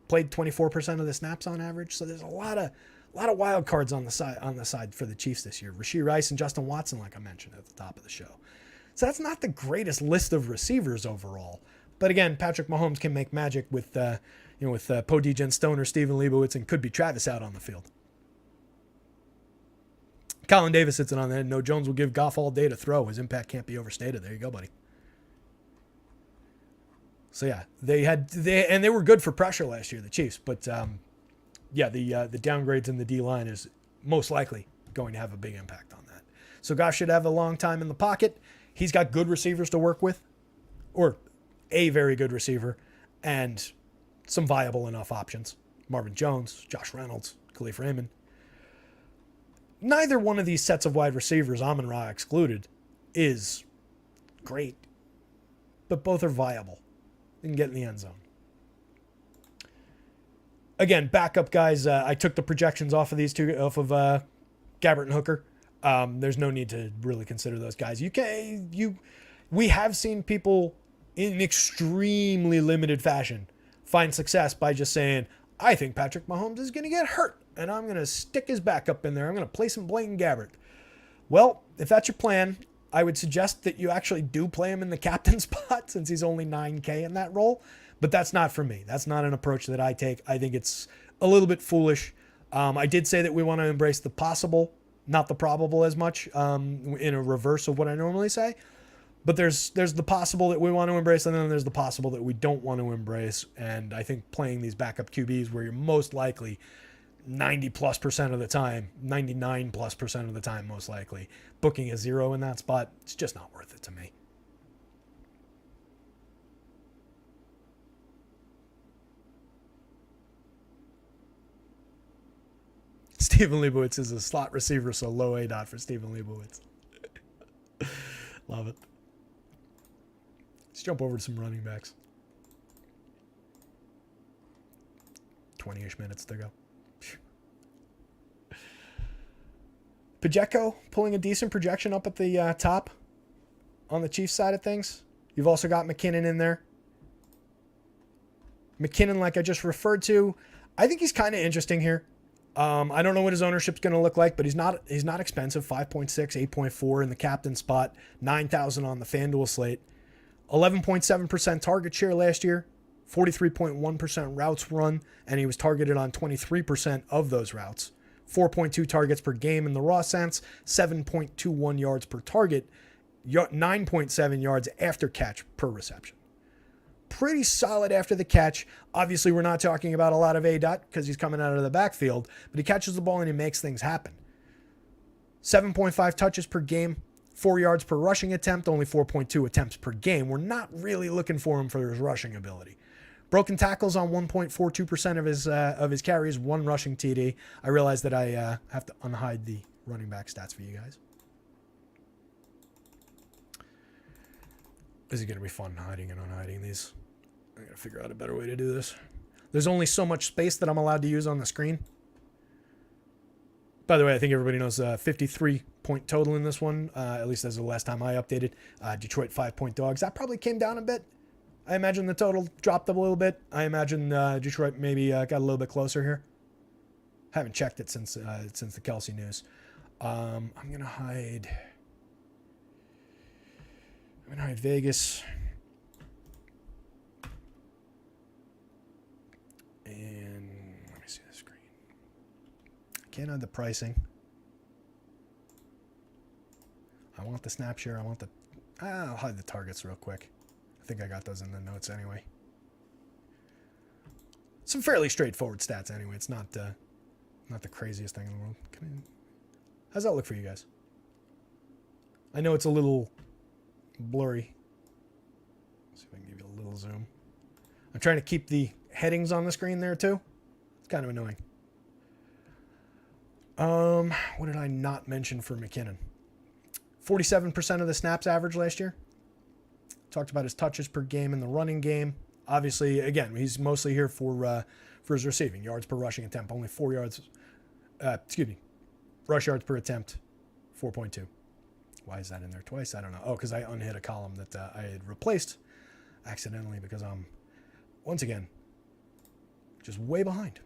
played 24% of the snaps on average. So there's a lot of wild cards on the side for the Chiefs this year. Rashee Rice and Justin Watson, like I mentioned at the top of the show. So that's not the greatest list of receivers overall. But again, Patrick Mahomes can make magic with Poe Degen, Stoner, Stephen Leibowitz, and could be Travis out on the field. Colin Davis sits in on that. No, Jones will give Goff all day to throw. His impact can't be overstated. There you go, buddy. So yeah, they were good for pressure last year, the Chiefs. But the downgrades in the D line is most likely going to have a big impact on that. So Goff should have a long time in the pocket. He's got good receivers to work with, or a very good receiver, and some viable enough options. Marvin Jones, Josh Reynolds, Khalif Raymond. Neither one of these sets of wide receivers, Amon-Ra excluded, is great, but both are viable. They can get in the end zone. Again, backup guys. I took the projections off of these two, off of Gabbert and Hooker. There's no need to really consider those guys. We have seen people in extremely limited fashion find success by just saying, I think Patrick Mahomes is going to get hurt, and I'm going to stick his backup in there. I'm going to play some Blaine Gabbert. Well, if that's your plan, I would suggest that you actually do play him in the captain spot since he's only 9K in that role. But that's not for me. That's not an approach that I take. I think it's a little bit foolish. I did say that we want to embrace the possible, not the probable as much, in a reverse of what I normally say. But there's the possible that we want to embrace, and then there's the possible that we don't want to embrace. And I think playing these backup QBs where you're most likely 90+% of the time, 99+% of the time, most likely, booking a 0 in that spot, it's just not worth it to me. Stephen Leibowitz is a slot receiver, so low A dot for Stephen Leibowitz. Love it. Let's jump over to some running backs. 20-ish minutes to go. Pacheco pulling a decent projection up at the top on the Chiefs side of things. You've also got McKinnon in there. McKinnon, like I just referred to, I think he's kind of interesting here. I don't know what his ownership's going to look like, but he's not expensive. 5.6, 8.4 in the captain spot, 9,000 on the FanDuel slate. 11.7% target share last year, 43.1% routes run, and he was targeted on 23% of those routes. 4.2 targets per game in the raw sense, 7.21 yards per target, 9.7 yards after catch per reception. Pretty solid after the catch. Obviously, we're not talking about a lot of A-dot because he's coming out of the backfield, but he catches the ball and he makes things happen. 7.5 touches per game, 4 yards per rushing attempt, only 4.2 attempts per game. We're not really looking for him for his rushing ability. Broken tackles on 1.42% of his carries, 1 rushing TD. I realize that I have to unhide the running back stats for you guys. This is going to be fun hiding and unhiding these. I got to figure out a better way to do this. There's only so much space that I'm allowed to use on the screen. By the way, I think everybody knows 53-point total in this one, at least as the last time I updated. Detroit 5-point dogs. That probably came down a bit. I imagine the total dropped a little bit. I imagine Detroit maybe got a little bit closer here. Haven't checked it since the Kelsey news. I'm going to hide Vegas. And let me see the screen. I can't hide the pricing. I want the snap share. I'll hide the targets real quick. I think I got those in the notes anyway. Some fairly straightforward stats anyway. It's not the craziest thing in the world. How's that look for you guys? I know it's a little blurry. Let's see if I can give you a little zoom. I'm trying to keep the headings on the screen there too. It's kind of annoying. What did I not mention for McKinnon? 47% of the snaps average last year. Talked about his touches per game in the running game. Obviously, again, he's mostly here for his receiving. Yards per rushing attempt, only 4 yards. Rush yards per attempt, 4.2. Why is that in there twice? I don't know. Oh, because I unhit a column that I had replaced accidentally because I'm, once again, just way behind.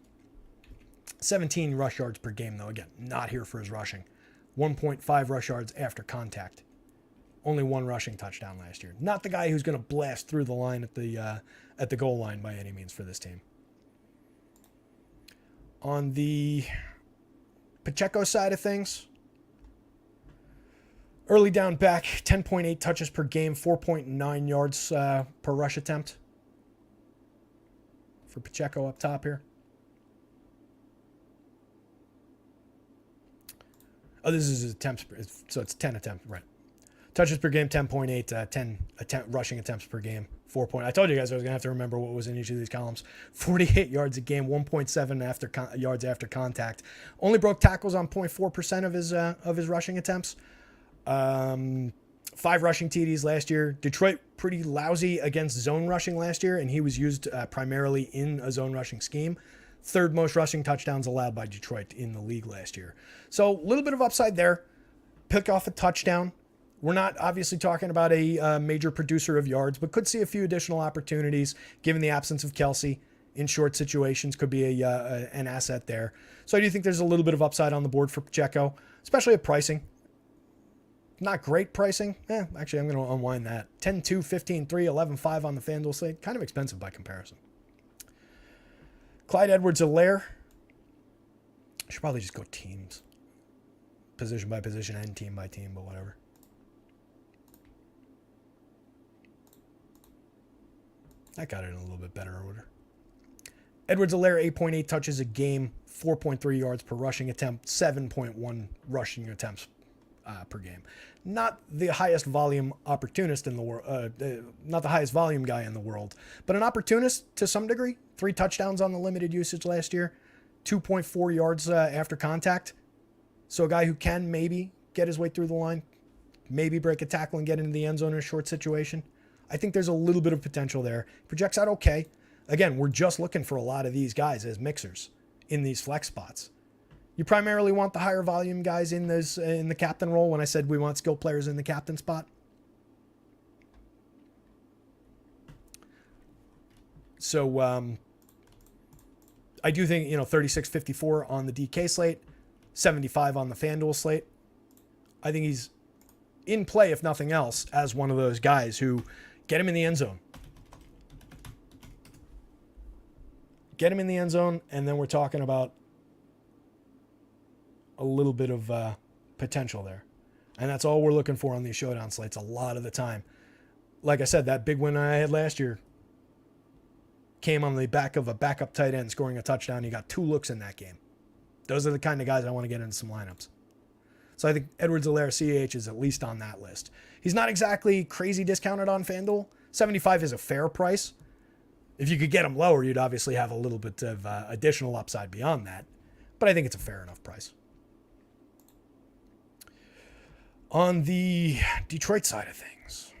17 rush yards per game, though. Again, not here for his rushing. 1.5 rush yards after contact. Only 1 rushing touchdown last year. Not the guy who's going to blast through the line at the goal line by any means for this team. On the Pacheco side of things, early down back, 10.8 touches per game, 4.9 yards per rush attempt for Pacheco up top here. Oh, this is his attempts, so it's 10 attempts, right. Touches per game, 10.8, 10 rushing attempts per game, 4 point. I told you guys I was going to have to remember what was in each of these columns. 48 yards a game, 1.7 yards after contact. Only broke tackles on 0.4% of his rushing attempts. 5 rushing TDs last year. Detroit pretty lousy against zone rushing last year, and he was used primarily in a zone rushing scheme. third most rushing touchdowns allowed by Detroit in the league last year. So a little bit of upside there. Pick off a touchdown. We're not obviously talking about a major producer of yards, but could see a few additional opportunities given the absence of Kelsey in short situations. Could be an asset there. So I do think there's a little bit of upside on the board for Pacheco, especially at pricing. Not great pricing. Actually, I'm going to unwind that. 10-2, 15-3, 11-5 on the FanDuel slate. Kind of expensive by comparison. Clyde Edwards-Helaire. I should probably just go teams. Position by position and team by team, but whatever. I got it in a little bit better order. Edwards-Helaire, 8.8 touches a game, 4.3 yards per rushing attempt, 7.1 rushing attempts per game. Not the highest volume opportunist in the world, not the highest volume guy in the world, but an opportunist to some degree. 3 touchdowns on the limited usage last year, 2.4 yards after contact. So a guy who can maybe get his way through the line, maybe break a tackle and get into the end zone in a short situation. I think there's a little bit of potential there. Projects out okay. Again, we're just looking for a lot of these guys as mixers in these flex spots. You primarily want the higher volume guys in the captain role when I said we want skill players in the captain spot. So I do think, 36.54 on the DK slate, 75 on the FanDuel slate. I think he's in play, if nothing else, as one of those guys who get him in the end zone. Get him in the end zone, and then we're talking about a little bit of potential there. And that's all we're looking for on these showdown slates a lot of the time. Like I said, that big win I had last year came on the back of a backup tight end scoring a touchdown. He got 2 looks in that game. Those are the kind of guys I want to get into some lineups. So I think Edwards-Helaire CH is at least on that list. He's not exactly crazy discounted on FanDuel. 75 is a fair price. If you could get him lower, you'd obviously have a little bit of additional upside beyond that. But I think it's a fair enough price. On the Detroit side of things,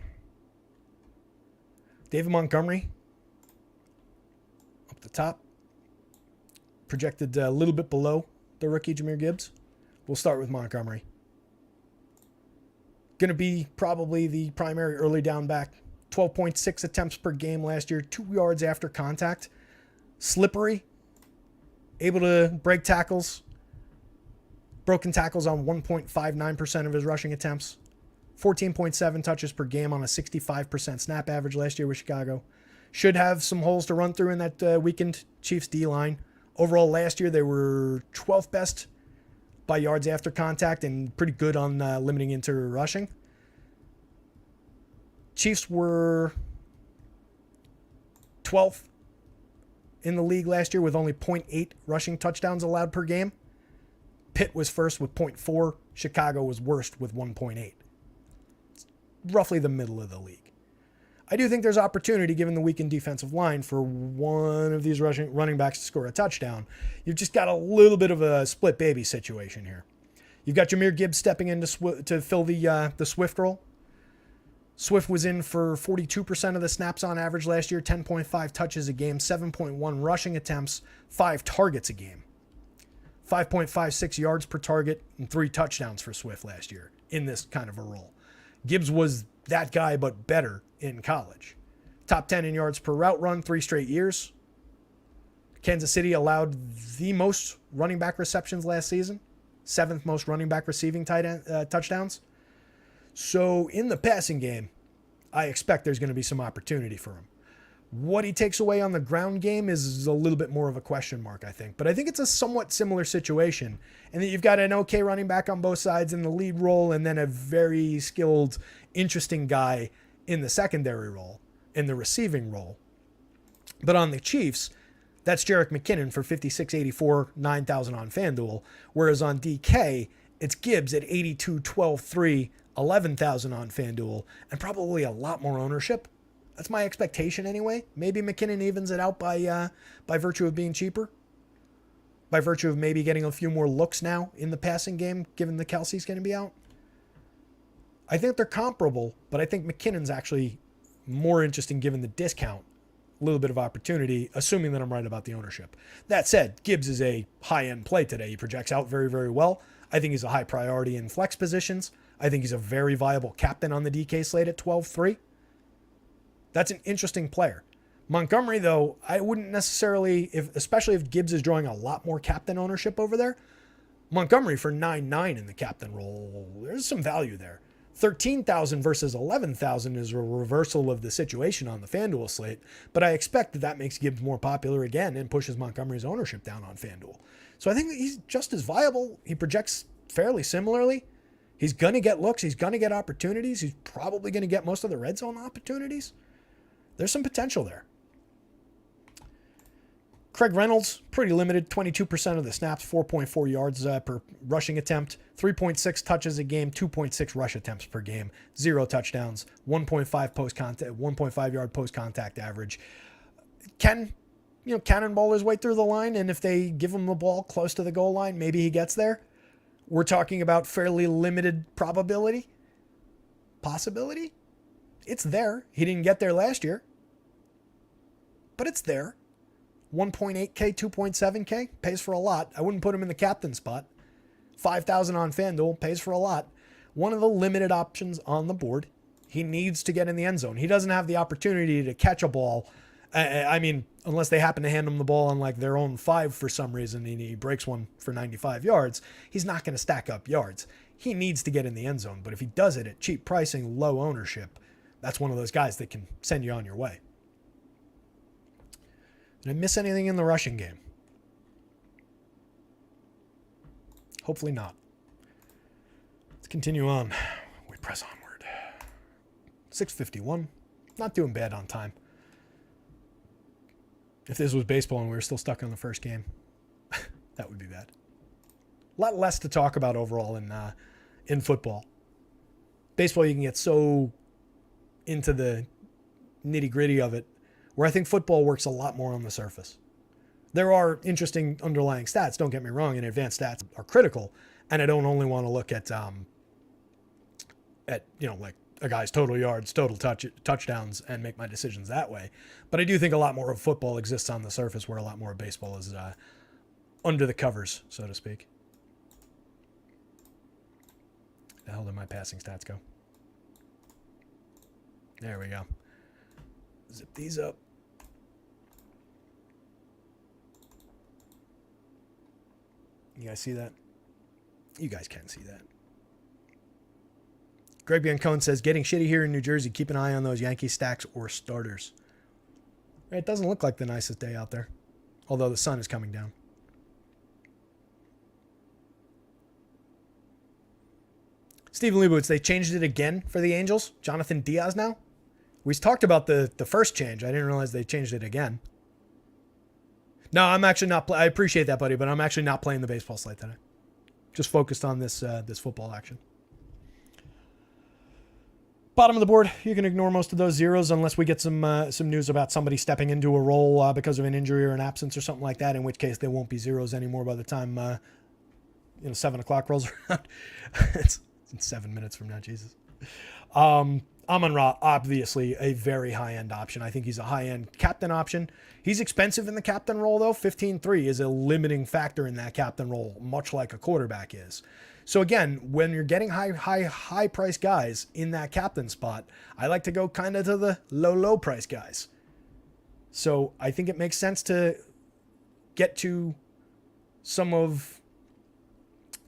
David Montgomery up the top, projected a little bit below the rookie Jahmyr Gibbs. We'll start with Montgomery. Going to be probably the primary early down back. 12.6 attempts per game last year, 2 yards after contact. Slippery, able to break tackles. Broken tackles on 1.59% of his rushing attempts. 14.7 touches per game on a 65% snap average last year with Chicago. Should have some holes to run through in that weakened Chiefs D-line. Overall, last year they were 12th best by yards after contact and pretty good on limiting into rushing. Chiefs were 12th in the league last year with only 0.8 rushing touchdowns allowed per game. Pitt was first with 0.4. Chicago was worst with 1.8. It's roughly the middle of the league. I do think there's opportunity, given the weakened defensive line, for one of these running backs to score a touchdown. You've just got a little bit of a split baby situation here. You've got Jahmyr Gibbs stepping in to fill the Swift role. Swift was in for 42% of the snaps on average last year, 10.5 touches a game, 7.1 rushing attempts, 5 targets a game. 5.56 yards per target and 3 touchdowns for Swift last year in this kind of a role. Gibbs was that guy, but better in college. Top 10 in yards per route run, 3 straight years. Kansas City allowed the most running back receptions last season. 7th most running back receiving touchdowns. So in the passing game, I expect there's going to be some opportunity for him. What he takes away on the ground game is a little bit more of a question mark, I think. But I think it's a somewhat similar situation. And that you've got an okay running back on both sides in the lead role and then a very skilled, interesting guy in the secondary role, in the receiving role. But on the Chiefs, that's Jerick McKinnon for $56.84, $9,000 on FanDuel. Whereas on DK, it's Gibbs at $82, $12.3, $11,000 on FanDuel, and probably a lot more ownership. That's my expectation anyway. Maybe McKinnon evens it out by virtue of being cheaper. By virtue of maybe getting a few more looks now in the passing game, given that Kelsey's going to be out. I think they're comparable, but I think McKinnon's actually more interesting given the discount a little bit of opportunity, assuming that I'm right about the ownership. That said, Gibbs is a high-end play today. He projects out very, very well. I think he's a high priority in flex positions. I think he's a very viable captain on the DK slate at 12-3. That's an interesting player. Montgomery, though, I wouldn't necessarily, especially if Gibbs is drawing a lot more captain ownership over there. Montgomery for 9-9 in the captain role, there's some value there. 13,000 versus 11,000 is a reversal of the situation on the FanDuel slate, but I expect that makes Gibbs more popular again and pushes Montgomery's ownership down on FanDuel. So I think that he's just as viable. He projects fairly similarly. He's going to get looks. He's going to get opportunities. He's probably going to get most of the red zone opportunities. There's some potential there. Craig Reynolds, pretty limited, 22% of the snaps, 4.4 yards per rushing attempt, 3.6 touches a game, 2.6 rush attempts per game, 0 touchdowns, 1.5 yard post contact average. Can cannonball his way through the line, and if they give him the ball close to the goal line, maybe he gets there. We're talking about fairly limited probability, possibility. It's there. He didn't get there last year, but it's there. 1.8K, 2.7K, pays for a lot. I wouldn't put him in the captain spot. 5,000 on FanDuel, pays for a lot. One of the limited options on the board. He needs to get in the end zone. He doesn't have the opportunity to catch a ball. I mean, unless they happen to hand him the ball on like their own 5 for some reason and he breaks one for 95 yards, he's not going to stack up yards. He needs to get in the end zone. But if he does it at cheap pricing, low ownership, that's one of those guys that can send you on your way. Did I miss anything in the rushing game? Hopefully not. Let's continue on. We press onward. 6:51. Not doing bad on time. If this was baseball and we were still stuck on the first game, that would be bad. A lot less to talk about overall in football. Baseball, you can get so into the nitty-gritty of it, where I think football works a lot more on the surface. There are interesting underlying stats, don't get me wrong, and advanced stats are critical, and I don't only want to look at like a guy's total yards, total touchdowns, and make my decisions that way. But I do think a lot more of football exists on the surface, where a lot more of baseball is under the covers, so to speak. The hell did my passing stats go? There we go. Zip these up. You guys see that? You guys can see that. Greg Biancone says, getting shitty here in New Jersey. Keep an eye on those Yankee stacks or starters. It doesn't look like the nicest day out there, although the sun is coming down. Stephen Leibowitz, they changed it again for the Angels. Jonathan Diaz now. We talked about the first change. I didn't realize they changed it again. No, I'm actually not. I appreciate that, buddy, but I'm actually not playing the baseball slate today. Just focused on this football action. Bottom of the board, you can ignore most of those zeros unless we get some news about somebody stepping into a role because of an injury or an absence or something like that, in which case they won't be zeros anymore by the time 7 o'clock rolls around. It's 7 minutes from now, Jesus. Amon-Ra, obviously a very high-end option. I think he's a high-end captain option. He's expensive in the captain role, though. 15.3 is a limiting factor in that captain role, much like a quarterback is. So again, when you're getting high price guys in that captain spot, I like to go kind of to the low price guys. So I think it makes sense to get to some of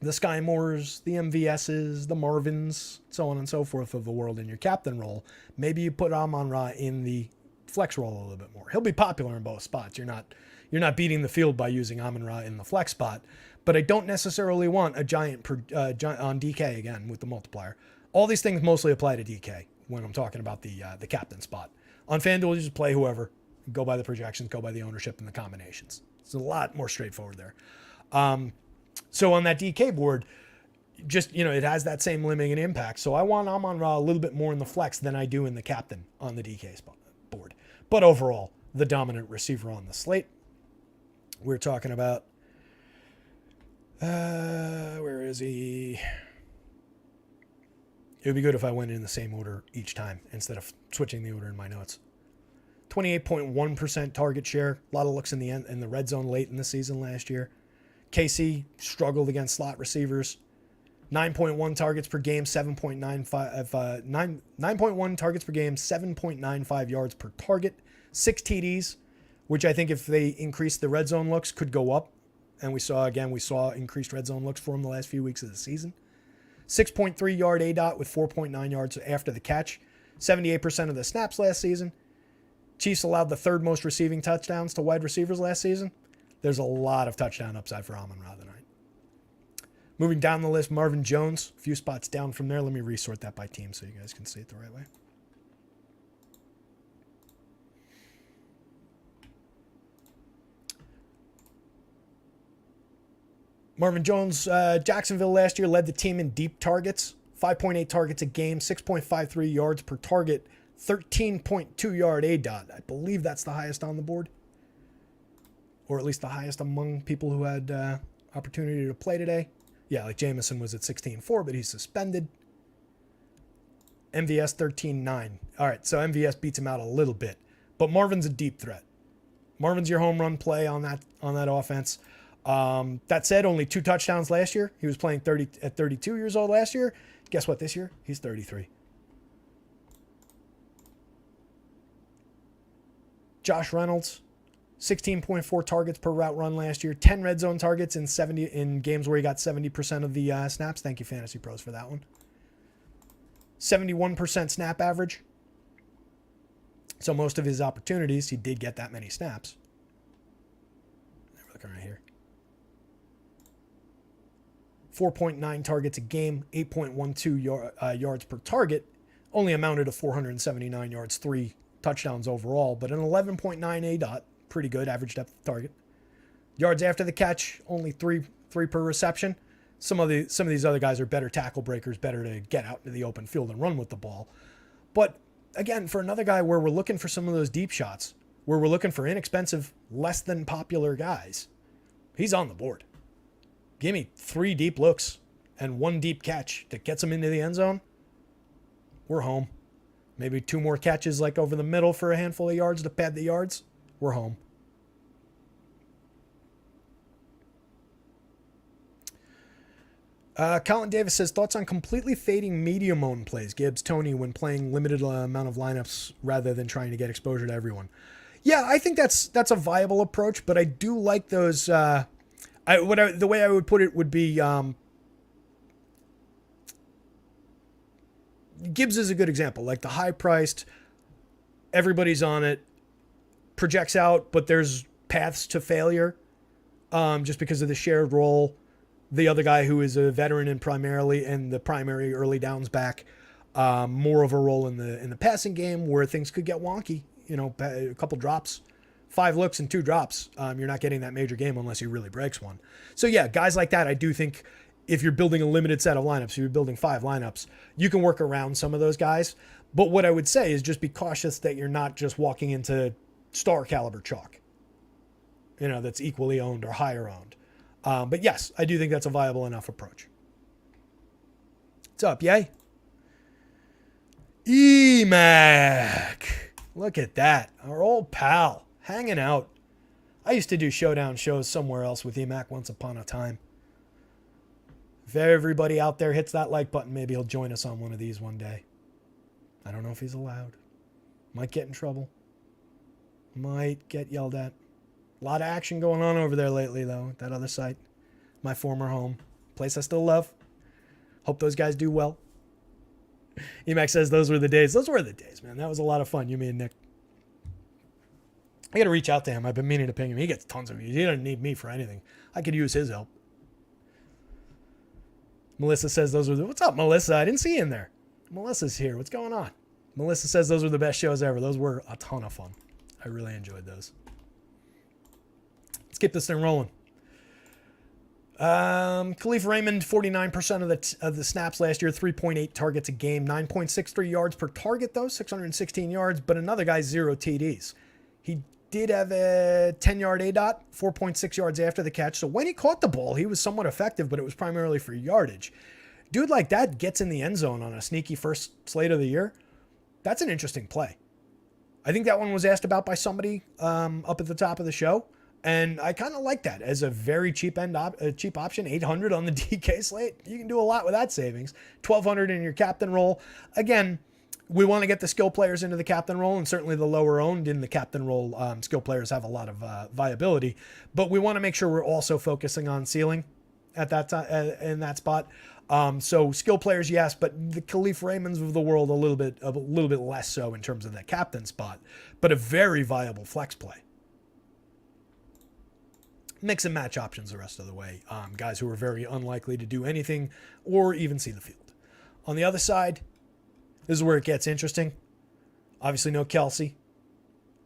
the Sky Moores, the MVSs, the Marvins, so on and so forth of the world in your captain role. Maybe you put Amon-Ra in the flex role a little bit more. He'll be popular in both spots. You're not beating the field by using Amon-Ra in the flex spot, but I don't necessarily want a giant on DK again with the multiplier. All these things mostly apply to DK when I'm talking about the captain spot. On FanDuel, you just play whoever, go by the projections, go by the ownership and the combinations. It's a lot more straightforward there. So on that DK board, just, it has that same limiting impact. So I want Amon-Ra a little bit more in the flex than I do in the captain on the DK spot board. But overall, the dominant receiver on the slate. We're talking about, where is he? It would be good if I went in the same order each time instead of switching the order in my notes. 28.1% target share. A lot of looks in the red zone late in the season last year. KC struggled against slot receivers. 9.1 targets per game, 9.1 targets per game, 7.95 yards per target, 6 TDs, which I think if they increase the red zone looks could go up. And we saw increased red zone looks for him the last few weeks of the season. 6.3 yard ADOT with 4.9 yards after the catch. 78% of the snaps last season. Chiefs allowed the third most receiving touchdowns to wide receivers last season. There's a lot of touchdown upside for Amon-Ra tonight. Moving down the list, Marvin Jones. A few spots down from there. Let me resort that by team so you guys can see it the right way. Marvin Jones, Jacksonville last year led the team in deep targets. 5.8 targets a game, 6.53 yards per target, 13.2 yard ADOT. I believe that's the highest on the board. Or at least the highest among people who had opportunity to play today. Yeah, like Jameson was at 16.4, but he's suspended. MVS 13.9. All right, so MVS beats him out a little bit. But Marvin's a deep threat. Marvin's your home run play on that offense. That said, only 2 touchdowns last year. He was playing 32 years old last year. Guess what? This year, he's 33. Josh Reynolds, 16.4 targets per route run last year. 10 red zone targets in games where he got 70% of the snaps. Thank you, Fantasy Pros, for that one. 71% snap average. So most of his opportunities, he did get that many snaps. We're looking right here. 4.9 targets a game, 8.12 yards per target. Only amounted to 479 yards, 3 touchdowns overall, but an 11.9 ADOT. Pretty good average depth of target. Yards after the catch, only three per reception. Some of these other guys are better tackle breakers, better to get out into the open field and run with the ball. But again, for another guy where we're looking for some of those deep shots, where we're looking for inexpensive, less than popular guys, he's on the board. Give me 3 deep looks and 1 deep catch that gets him into the end zone. We're home. Maybe 2 more catches like over the middle for a handful of yards to pad the yards. We're home. Colin Davis says, thoughts on completely fading medium owned plays, Gibbs, Tony, when playing limited amount of lineups rather than trying to get exposure to everyone. Yeah, I think that's a viable approach, but I do like those. The way I would put it would be Gibbs is a good example. Like the high priced, everybody's on it, projects out, but there's paths to failure just because of the shared role. The other guy who is a veteran and the primary early downs back, more of a role in the passing game where things could get wonky. You know, a couple drops, 5 looks and 2 drops. You're not getting that major game unless he really breaks one. So yeah, guys like that, I do think if you're building a limited set of lineups, if you're building 5 lineups, you can work around some of those guys. But what I would say is just be cautious that you're not just walking into star caliber chalk, that's equally owned or higher owned. But yes, I do think that's a viable enough approach. What's up, yay? E-Mac. Look at that. Our old pal hanging out. I used to do Showdown shows somewhere else with E-Mac once upon a time. If everybody out there hits that like button, maybe he'll join us on one of these one day. I don't know if he's allowed. Might get in trouble. Might get yelled at. A lot of action going on over there lately, though. That other site. My former home. Place I still love. Hope those guys do well. Emac says those were the days. Those were the days, man. That was a lot of fun. You, me, and Nick. I got to reach out to him. I've been meaning to ping him. He gets tons of views. He doesn't need me for anything. I could use his help. Melissa says those were the... What's up, Melissa? I didn't see you in there. Melissa's here. What's going on? Melissa says those were the best shows ever. Those were a ton of fun. I really enjoyed those. Let's keep this thing rolling. Khalif Raymond, 49% of the snaps last year, 3.8 targets a game, 9.63 yards per target, though, 616 yards, but another guy, 0 TDs. He did have a 10-yard ADOT, 4.6 yards after the catch, so when he caught the ball, he was somewhat effective, but it was primarily for yardage. Dude like that gets in the end zone on a sneaky first slate of the year. That's an interesting play. I think that one was asked about by somebody up at the top of the show. And I kind of like that as a very cheap option. 800 on the DK slate. You can do a lot with that savings. 1200 in your captain role. Again, we want to get the skill players into the captain role, and certainly the lower owned in the captain role skill players have a lot of viability. But we want to make sure we're also focusing on ceiling at that time in that spot. So skill players, yes, but the Khalif Raymonds of the world a little bit less so in terms of that captain spot, but a very viable flex play. Mix and match options the rest of the way. Guys who are very unlikely to do anything or even see the field. On the other side, this is where it gets interesting. Obviously, no Kelsey.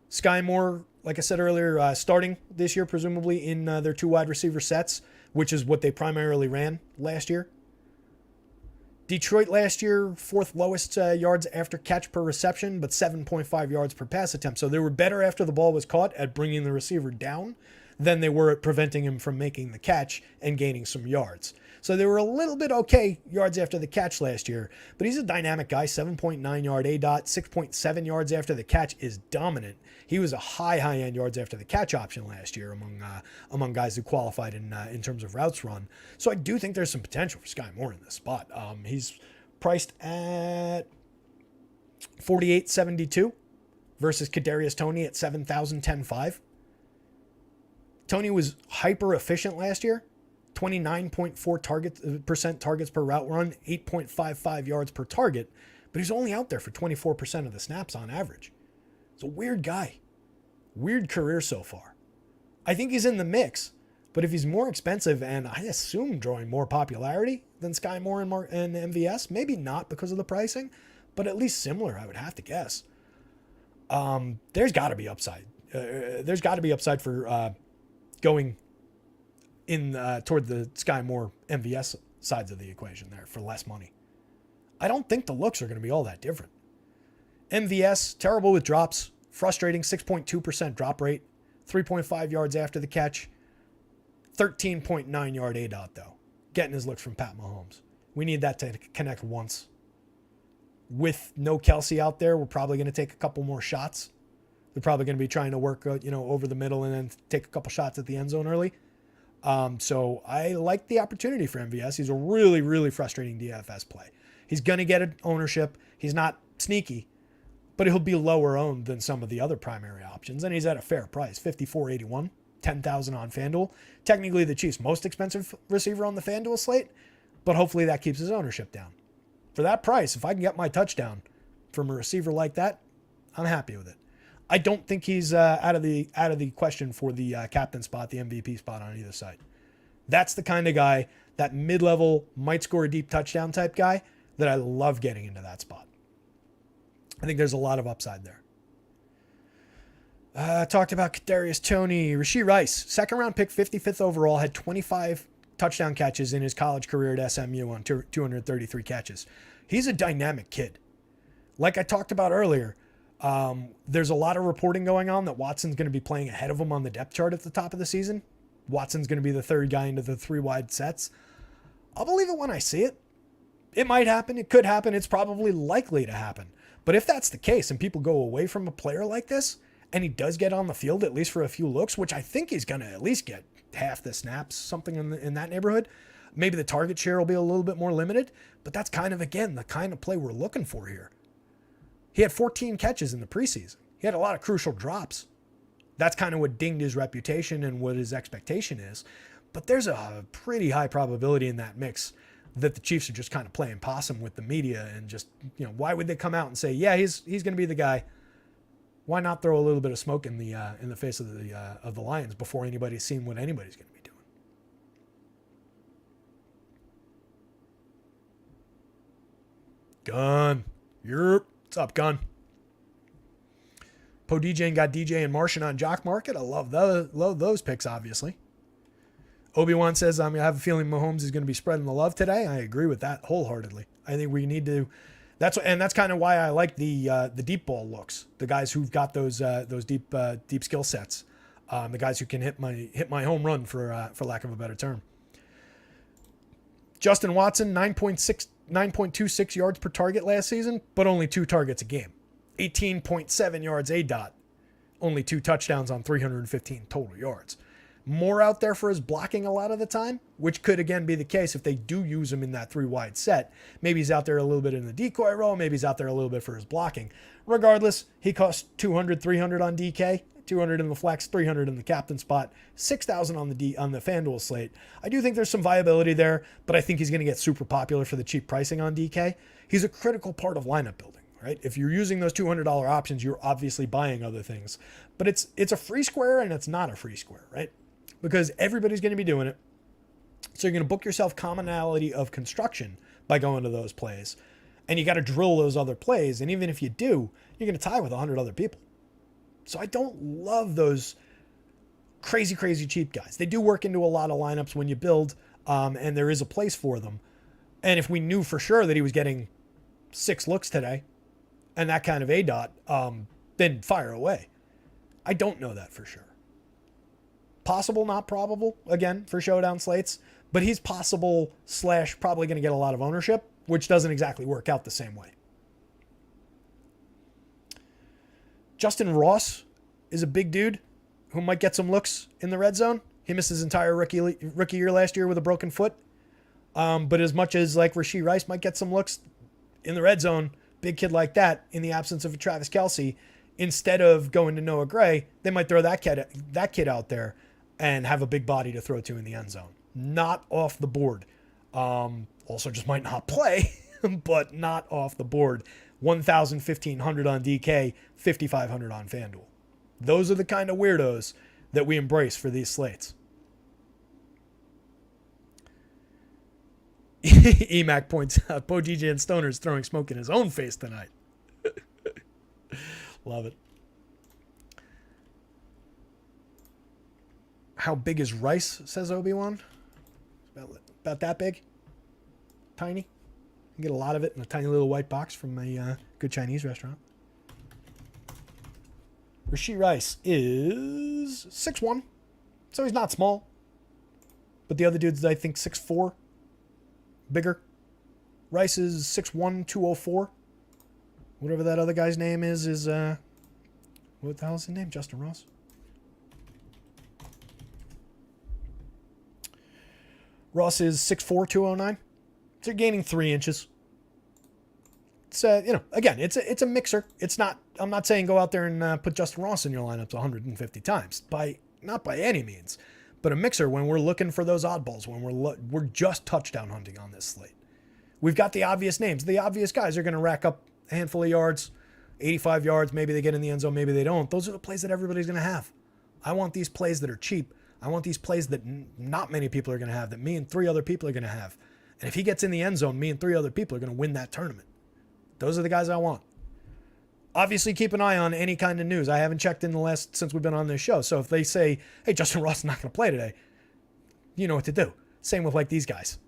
Sky Moore, like I said earlier, starting this year, presumably in their 2 wide receiver sets, which is what they primarily ran last year. Detroit last year, 4th lowest yards after catch per reception, but 7.5 yards per pass attempt. So they were better after the ball was caught at bringing the receiver down than they were at preventing him from making the catch and gaining some yards. So they were a little bit okay yards after the catch last year, but he's a dynamic guy, 7.9 yard ADOT, 6.7 yards after the catch is dominant. He was a high-end yards after the catch option last year among guys who qualified in terms of routes run. So I do think there's some potential for Sky Moore in this spot. He's priced at $4,872 versus Kadarius Toney at $7,010.5. Toney was hyper efficient last year, 29.4% targets per route run, 8.55 yards per target, but he's only out there for 24% of the snaps on average. It's a weird guy. Weird career so far. I think he's in the mix, but if he's more expensive and I assume drawing more popularity than Sky Moore and MVS, maybe not because of the pricing, but at least similar, I would have to guess. There's got to be upside. There's got to be upside for going in toward the Sky Moore MVS sides of the equation there for less money. I don't think the looks are going to be all that different. MVS, terrible with drops, frustrating 6.2% drop rate, 3.5 yards after the catch, 13.9 yard ADOT though. Getting his looks from Pat Mahomes. We need that to connect once. With no Kelsey out there, we're probably going to take a couple more shots. They're probably going to be trying to work, over the middle and then take a couple shots at the end zone early. So I like the opportunity for MVS. He's a really, really frustrating DFS play. He's going to get an ownership. He's not sneaky, but he'll be lower owned than some of the other primary options. And he's at a fair price, $54.81, $10,000 on FanDuel. Technically the Chiefs' most expensive receiver on the FanDuel slate, but hopefully that keeps his ownership down. For that price, if I can get my touchdown from a receiver like that, I'm happy with it. I don't think he's out of the question for the captain spot, the MVP spot on either side. That's the kind of guy, that mid-level, might score a deep touchdown type guy, that I love getting into that spot. I think there's a lot of upside there. Talked about Kadarius Toney. Rashee Rice, second-round pick, 55th overall, had 25 touchdown catches in his college career at SMU on 233 catches. He's a dynamic kid. Like I talked about earlier, there's a lot of reporting going on that Watson's going to be playing ahead of him on the depth chart at the top of the season. Watson's going to be the third guy into the 3 wide sets. I'll believe it when I see it. It might happen. It could happen. It's probably likely to happen. But if that's the case and people go away from a player like this and he does get on the field at least for a few looks, which I think he's going to at least get half the snaps, something in that neighborhood, maybe the target share will be a little bit more limited. But that's kind of, again, the kind of play we're looking for here. He had 14 catches in the preseason. He had a lot of crucial drops. That's kind of what dinged his reputation and what his expectation is. But there's a pretty high probability in that mix that the Chiefs are just kind of playing possum with the media and just, why would they come out and say, yeah, he's going to be the guy? Why not throw a little bit of smoke in the face of the Lions before anybody's seen what anybody's going to be doing? Gun. Yerp. What's up, Gun? Poe DJing got DJ and Martian on Jock Market. I love those picks, obviously. Obi-Wan says, I have a feeling Mahomes is going to be spreading the love today. I agree with that wholeheartedly. I think we need to. That's kind of why I like the deep ball looks. The guys who've got those deep skill sets. The guys who can hit my home run for lack of a better term. Justin Watson, 9.26 yards per target last season, but only 2 targets a game. 18.7 yards ADOT, only 2 touchdowns on 315 total yards. More out there for his blocking a lot of the time, which could again be the case if they do use him in that 3 wide set. Maybe he's out there a little bit in the decoy role. Maybe he's out there a little bit for his blocking. Regardless, he costs 200, 300 on DK, 200 in the flex, 300 in the captain spot, 6,000 on the FanDuel slate. I do think there's some viability there, but I think he's going to get super popular for the cheap pricing on DK. He's a critical part of lineup building, right? If you're using those $200 options, you're obviously buying other things. But it's a free square and it's not a free square, right? Because everybody's going to be doing it. So you're going to book yourself commonality of construction by going to those plays. And you got to drill those other plays. And even if you do, you're going to tie with 100 other people. So I don't love those crazy, crazy cheap guys. They do work into a lot of lineups when you build, and there is a place for them. And if we knew for sure that he was getting 6 looks today and that kind of ADOT, then fire away. I don't know that for sure. Possible, not probable, again, for showdown slates. But he's possible / probably going to get a lot of ownership, which doesn't exactly work out the same way. Justin Ross is a big dude who might get some looks in the red zone. He missed his entire rookie year last year with a broken foot. But as much as like Rashee Rice might get some looks in the red zone, big kid like that, in the absence of Travis Kelce, instead of going to Noah Gray, they might throw that kid out there and have a big body to throw to in the end zone. Not off the board. Also just might not play, but not off the board. 1,000, 1,500 on DK, 5,500 on FanDuel. Those are the kind of weirdos that we embrace for these slates. EMAC points out, Bo DJ and Stoner's throwing smoke in his own face tonight. Love it. How big is Rice, says Obi-Wan. About that big. Tiny. You get a lot of it in a tiny little white box from a good Chinese restaurant. Rashee Rice is 6'1", so he's not small. But the other dude's, I think, 6'4", bigger. Rice is 6'1", 204. Whatever that other guy's name is what the hell is his name? Justin Ross? Ross is 6'4", 209. So you're gaining 3 inches. It's again, it's a mixer. It's not. I'm not saying go out there and put Justin Ross in your lineups 150 times. Not by any means, but a mixer when we're looking for those oddballs. When we're just touchdown hunting on this slate. We've got the obvious names. The obvious guys are going to rack up a handful of yards, 85 yards. Maybe they get in the end zone. Maybe they don't. Those are the plays that everybody's going to have. I want these plays that are cheap. I want these plays that not many people are going to have, that me and 3 other people are going to have. And if he gets in the end zone, me and 3 other people are going to win that tournament. Those are the guys I want. Obviously, keep an eye on any kind of news. I haven't checked in since we've been on this show. So if they say, hey, Justin Ross is not going to play today, you know what to do. Same with like these guys,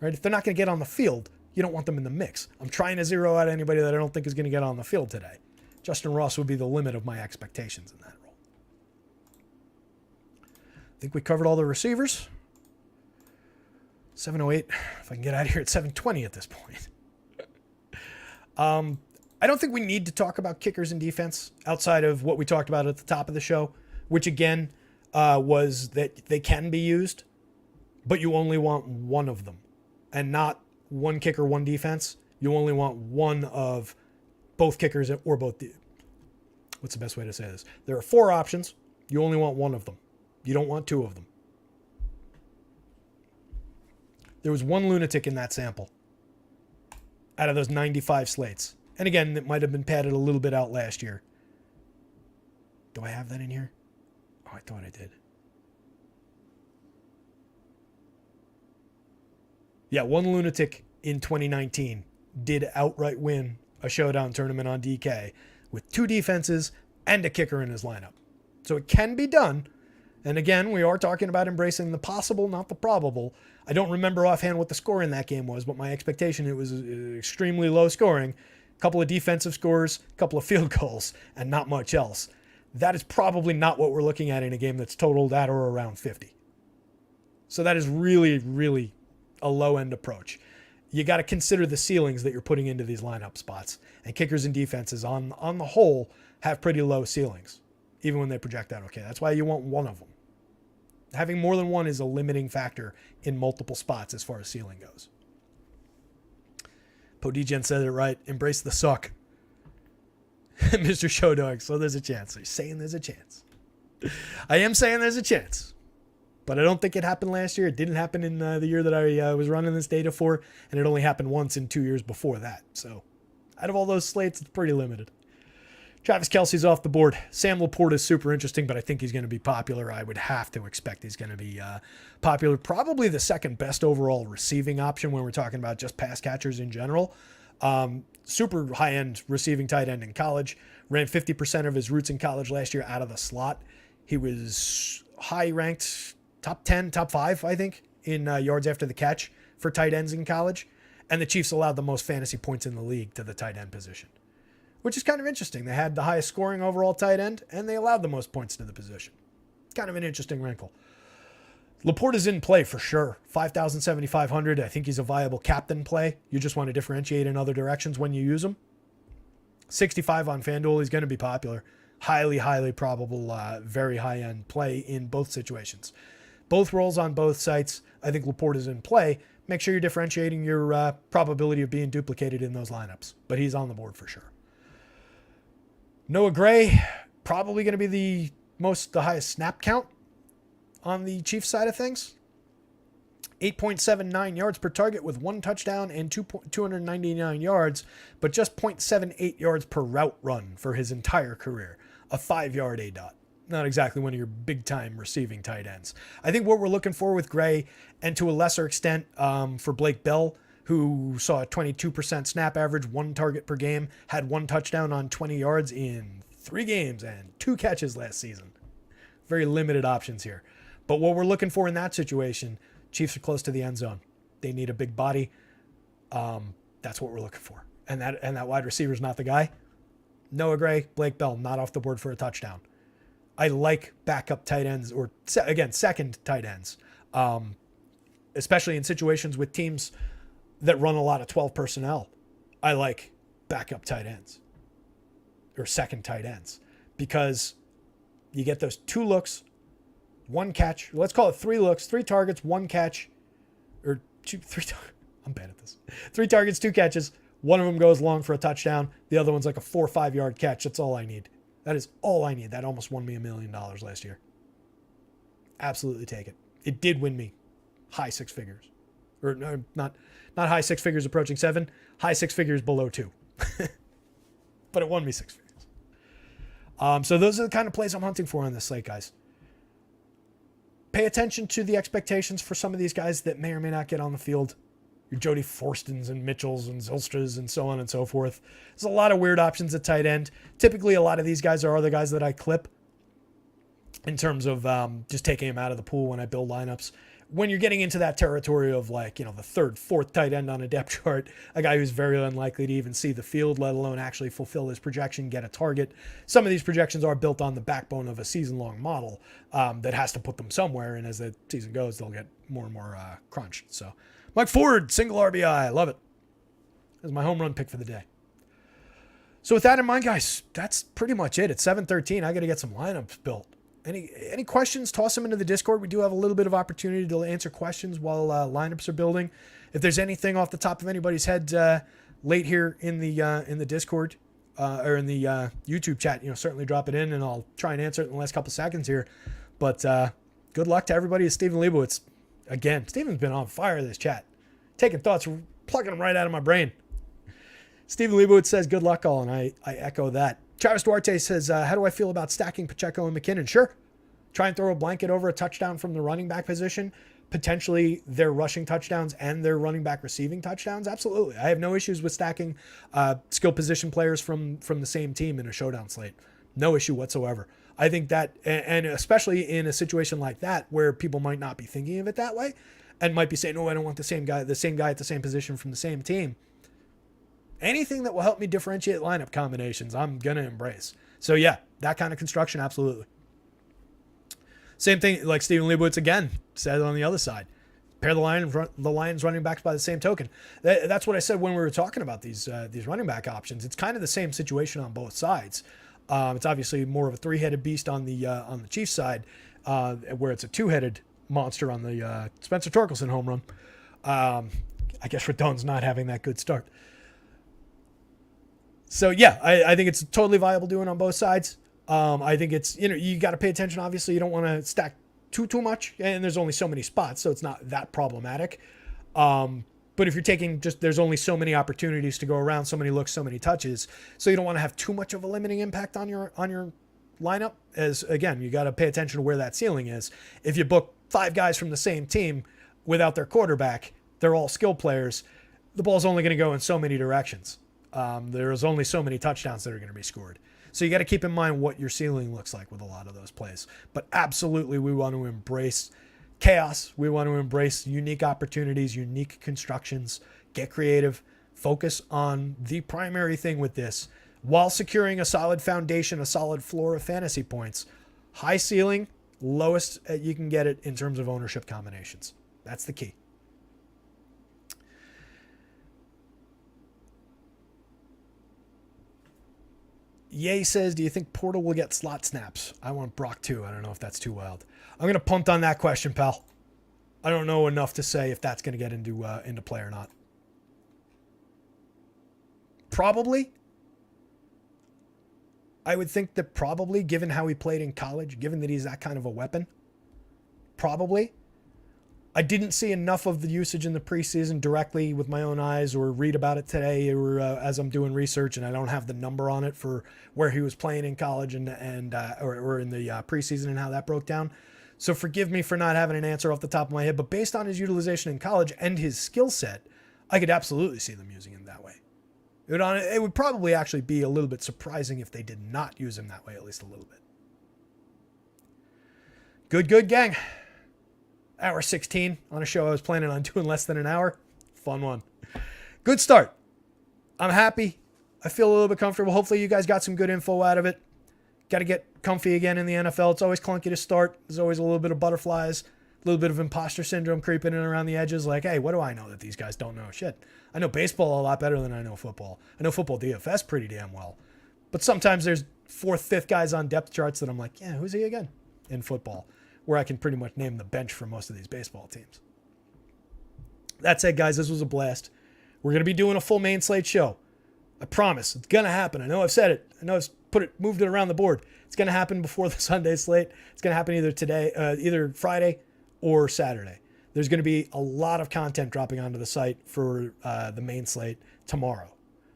right? If they're not going to get on the field, you don't want them in the mix. I'm trying to zero out anybody that I don't think is going to get on the field today. Justin Ross would be the limit of my expectations in that role. I think we covered all the receivers. 7:08. If I can get out of here at 7:20 at this point. I don't think we need to talk about kickers and defense outside of what we talked about at the top of the show, which again was that they can be used, but you only want one of them and not one kicker, one defense. You only want one of both kickers or both. What's the best way to say this? There are 4 options. You only want one of them. You don't want 2 of them. There was 1 lunatic in that sample out of those 95 slates. And again, it might have been padded a little bit out last year. Do I have that in here? Oh, I thought I did. Yeah, 1 lunatic in 2019 did outright win a showdown tournament on DK with 2 defenses and a kicker in his lineup. So it can be done. And again, we are talking about embracing the possible, not the probable. I don't remember offhand what the score in that game was, but my expectation, it was extremely low scoring. A couple of defensive scores, a couple of field goals, and not much else. That is probably not what we're looking at in a game that's totaled at or around 50. So that is really, really a low-end approach. you got to consider the ceilings that you're putting into these lineup spots. And kickers and defenses on the whole have pretty low ceilings, even when they project out okay. That's why you want one of them. Having more than one is a limiting factor in multiple spots as far as ceiling goes. Podegen said it right. Embrace the suck. Mr. Showdown. So there's a chance. You're saying there's a chance. I am saying there's a chance. But I don't think it happened last year. It didn't happen in the year that I was running this data for. And it only happened once in 2 years before that. So out of all those slates, it's pretty limited. Travis Kelce's off the board. Sam Laporta is super interesting, but I think he's going to be popular. I would have to expect he's going to be popular. Probably the second best overall receiving option when we're talking about just pass catchers in general. Super high-end receiving tight end in college. Ran 50% of his routes in college last year out of the slot. He was high-ranked, top 10, top 5, I think, in yards after the catch for tight ends in college. And the Chiefs allowed the most fantasy points in the league to the tight end position, which is kind of interesting. They had the highest scoring overall tight end, and they allowed the most points to the position. Kind of an interesting wrinkle. Laporta's in play for sure. 5,000, 7,500. I think he's a viable captain play. You just want to differentiate in other directions when you use him. 65 on FanDuel. He's going to be popular. Highly, highly probable, very high-end play in both situations. Both roles on both sites. I think Laporta's in play. Make sure you're differentiating your probability of being duplicated in those lineups. But he's on the board for sure. Noah Gray, probably going to be the highest snap count on the Chiefs side of things. 8.79 yards per target with 1 touchdown and 299 yards, but just 0.78 yards per route run for his entire career. A 5-yard ADOT. Not exactly one of your big-time receiving tight ends. I think what we're looking for with Gray, and to a lesser extent for Blake Bell, who saw a 22% snap average, 1 target per game, had 1 touchdown on 20 yards in 3 games and 2 catches last season. Very limited options here. But what we're looking for in that situation, Chiefs are close to the end zone. They need a big body. That's what we're looking for. And that wide receiver is not the guy. Noah Gray, Blake Bell, not off the board for a touchdown. I like backup tight ends, or again, second tight ends, especially in situations with teams that run a lot of 12 personnel. I like backup tight ends or second tight ends because you get those 2 looks, 1 catch. Let's call it 3 looks, 3 targets, 1 catch, or 2, 3. I'm bad at this. 3 targets, 2 catches. One of them goes long for a touchdown. The other one's like a 4 or 5 yard catch. That's all I need. That is all I need. That almost won me $1 million last year. Absolutely take it. It did win me high 6 figures, or no, not high 6 figures approaching 7, high 6 figures below 2. But it won me 6 figures. So those are the kind of plays I'm hunting for on this slate, guys. Pay attention to the expectations for some of these guys that may or may not get on the field. Your Jody Forstons and Mitchells and Zylstras and so on and so forth. There's a lot of weird options at tight end. Typically, a lot of these guys are the guys that I clip in terms of just taking them out of the pool when I build lineups. When you're getting into that territory of the 3rd, 4th tight end on a depth chart, a guy who's very unlikely to even see the field, let alone actually fulfill his projection, get a target. Some of these projections are built on the backbone of a season-long model that has to put them somewhere, and as the season goes, they'll get more and more crunched. So, Mike Ford, single RBI, love it. That's my home run pick for the day. So with that in mind, guys, that's pretty much it. It's 7:13. I got to get some lineups built. Any questions, toss them into the Discord. We do have a little bit of opportunity to answer questions while lineups are building. If there's anything off the top of anybody's head late here in the Discord or in the YouTube chat, certainly drop it in, and I'll try and answer it in the last couple seconds here. But good luck to everybody. It's Stephen Leibowitz. Again, Stephen's been on fire this chat. Taking thoughts, plucking them right out of my brain. Stephen Leibowitz says, good luck all, and I echo that. Travis Duarte says, how do I feel about stacking Pacheco and McKinnon? Sure. Try and throw a blanket over a touchdown from the running back position. Potentially their rushing touchdowns and their running back receiving touchdowns. Absolutely. I have no issues with stacking skill position players from the same team in a showdown slate. No issue whatsoever. I think that, and especially in a situation like that where people might not be thinking of it that way and might be saying, oh, I don't want the same guy at the same position from the same team. Anything that will help me differentiate lineup combinations, I'm going to embrace. So yeah, that kind of construction, absolutely. Same thing, like Stephen Leibowitz again said on the other side. Pair the Lions running backs by the same token. That's what I said when we were talking about these running back options. It's kind of the same situation on both sides. It's obviously more of a three-headed beast on the Chiefs side, where it's a two-headed monster on the Spencer Torkelson home run. I guess Rodon's not having that good start. So yeah, I think it's totally viable doing on both sides. I think it's, you got to pay attention. Obviously, you don't want to stack too much, and there's only so many spots, so it's not that problematic. But if you're taking there's only so many opportunities to go around, so many looks, so many touches, so you don't want to have too much of a limiting impact on your lineup. As again, you got to pay attention to where that ceiling is. If you book 5 guys from the same team without their quarterback, they're all skill players. The ball's only going to go in so many directions. There's only so many touchdowns that are going to be scored. So you got to keep in mind what your ceiling looks like with a lot of those plays. But absolutely, we want to embrace chaos. We want to embrace unique opportunities, unique constructions, get creative, focus on the primary thing with this while securing a solid foundation, a solid floor of fantasy points. High ceiling, lowest you can get it in terms of ownership combinations. That's the key. Ye says, do you think Portal will get slot snaps? I want Brock too. I don't know if that's too wild. I'm going to punt on that question, pal. I don't know enough to say if that's going to get into play or not. Probably. I would think that probably, given how he played in college, given that he's that kind of a weapon, probably. I didn't see enough of the usage in the preseason directly with my own eyes or read about it today or as I'm doing research, and I don't have the number on it for where he was playing in college and or in the preseason and how that broke down. So forgive me for not having an answer off the top of my head, but based on his utilization in college and his skill set, I could absolutely see them using him that way. It would probably actually be a little bit surprising if they did not use him that way, at least a little bit. Good, gang. Hour 16 on a show I was planning on doing less than an hour. Fun one. Good start. I'm happy. I feel a little bit comfortable. Hopefully you guys got some good info out of it. Got to get comfy again in the NFL. It's always clunky to start. There's always a little bit of butterflies, a little bit of imposter syndrome creeping in around the edges. Like, hey, what do I know that these guys don't know? Shit. I know baseball a lot better than I know football. I know football DFS pretty damn well. But sometimes there's 4th, 5th guys on depth charts that I'm like, yeah, who's he again in football? Where I can pretty much name the bench for most of these baseball teams. That said, guys, this was a blast. We're going to be doing a full main slate show. I promise. It's going to happen. I know I've said it. I know I've moved it around the board. It's going to happen before the Sunday slate. It's going to happen either Friday or Saturday. There's going to be a lot of content dropping onto the site for the main slate tomorrow.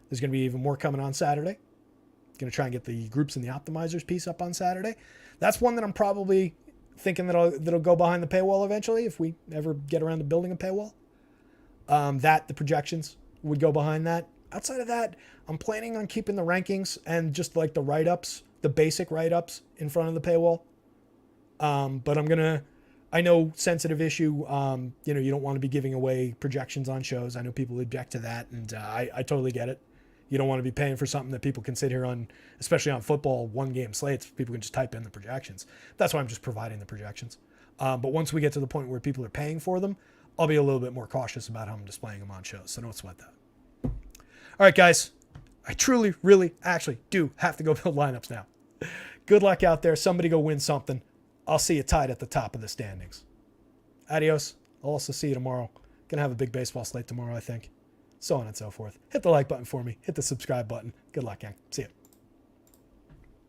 There's going to be even more coming on Saturday. Going to try and get the groups and the optimizers piece up on Saturday. That's one that I'm probably thinking that'll go behind the paywall eventually if we ever get around to building a paywall. The projections would go behind that. Outside of that, I'm planning on keeping the rankings and just like the write-ups, the basic write-ups in front of the paywall. But I know sensitive issue, you don't want to be giving away projections on shows. I know people object to that, and I totally get it. You don't want to be paying for something that people can sit here on, especially on football, 1-game slates. People can just type in the projections. That's why I'm just providing the projections. But once we get to the point where people are paying for them, I'll be a little bit more cautious about how I'm displaying them on shows. So don't sweat that. All right, guys. I truly, really, actually do have to go build lineups now. Good luck out there. Somebody go win something. I'll see you tied at the top of the standings. Adios. I'll also see you tomorrow. Gonna have a big baseball slate tomorrow, I think. So on and so forth. Hit the like button for me. Hit the subscribe button. Good luck, gang. See ya.